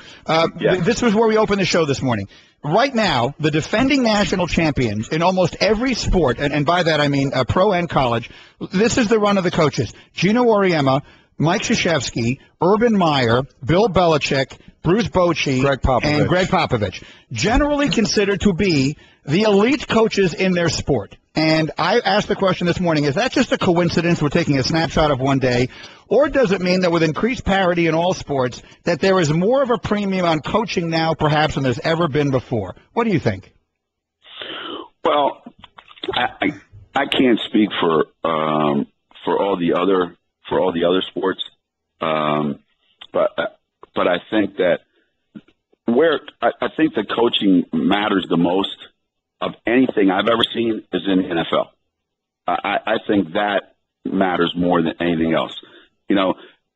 this was where we opened the show this morning. Right now, the defending national champions in almost every sport, and by that I mean pro and college, this is the run of the coaches. Geno Auriemma, Mike Krzyzewski, Urban Meyer, Bill Belichick, Bruce Bochy, and Greg Popovich, generally considered to be the elite coaches in their sport. And I asked the question this morning, is that just a coincidence we're taking a snapshot of one day, or does it mean that with increased parity in all sports that there is more of a premium on coaching now perhaps than there's ever been before? What do you think? Well, I can't speak for all the other sports, but I think that I think the coaching matters the most of anything I've ever seen is in the NFL. I think that matters more than anything else.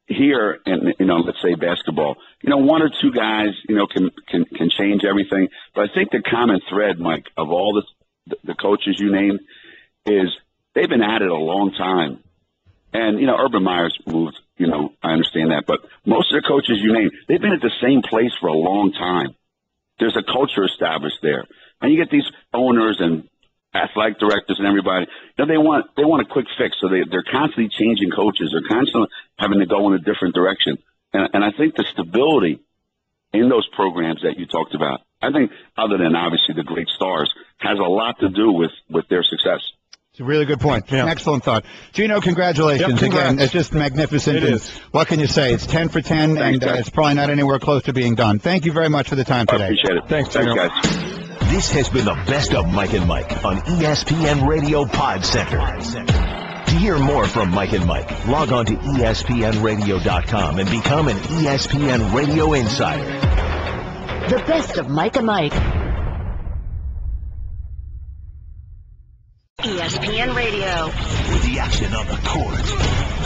Here in let's say basketball, one or two guys can change everything, but I think the common thread, Mike, of all the coaches you named is they've been at it a long time. And, Urban Meyer's moved, I understand that. But most of the coaches you name, they've been at the same place for a long time. There's a culture established there. And you get these owners and athletic directors and everybody, they want a quick fix. So they're constantly changing coaches. They're constantly having to go in a different direction. And I think the stability in those programs that you talked about, I think other than obviously the great stars, has a lot to do with their success. It's a really good point. Yeah. Excellent thought. Geno, congratulations. Again, it's just magnificent. It is. What can you say? It's 10 for 10, and it's probably not anywhere close to being done. Thank you very much for the time today. I appreciate it. Thanks, Geno. Guys. This has been the best of Mike and Mike on ESPN Radio Pod Center. To hear more from Mike and Mike, log on to ESPNradio.com and become an ESPN Radio Insider. The best of Mike and Mike. ESPN Radio. With the action on the court,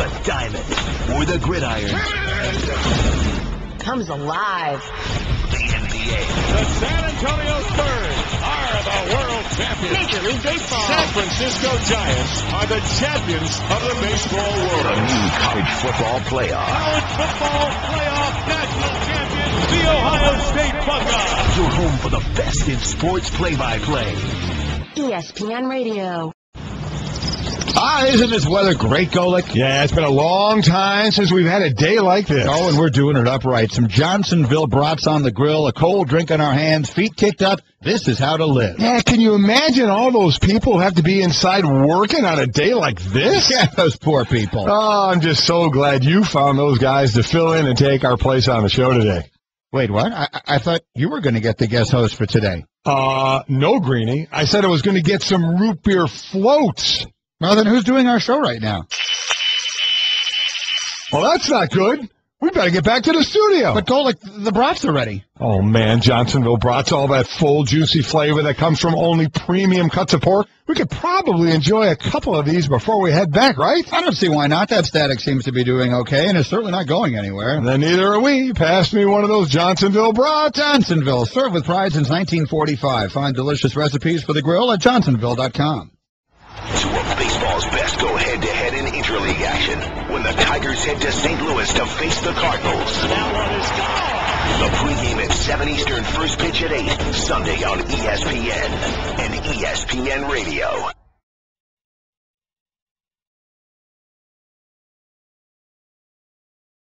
the diamond, or the gridiron. Comes alive. The NBA. The San Antonio Spurs are the world champions. Major League Baseball. San Francisco Giants are the champions of the baseball world. The new college football playoff. College football playoff national champions, the Ohio State Buckeyes. Your home for the best in sports play-by-play. ESPN Radio. Ah, isn't this weather great, Golic? Yeah, it's been a long time since we've had a day like this. Oh, and we're doing it upright. Some Johnsonville brats on the grill, a cold drink in our hands, feet kicked up. This is how to live. Yeah, can you imagine all those people who have to be inside working on a day like this? Yeah, those poor people. Oh, I'm just so glad you found those guys to fill in and take our place on the show today. Wait, what? I thought you were going to get the guest host for today. No, Greeny. I said I was going to get some root beer floats. Well, then who's doing our show right now? Well, that's not good. We better get back to the studio. But Golic, the brats are ready. Oh, man, Johnsonville brats, all that full, juicy flavor that comes from only premium cuts of pork. We could probably enjoy a couple of these before we head back, right? I don't see why not. That static seems to be doing okay, and it's certainly not going anywhere. Then neither are we. Pass me one of those Johnsonville brats. Johnsonville, served with pride since 1945. Find delicious recipes for the grill at johnsonville.com. Two of baseball's best go head-to-head in interleague action when the Tigers head to St. Louis to face the Cardinals. That one is gone. The pregame at 7 Eastern, first pitch at 8, Sunday on ESPN and ESPN Radio.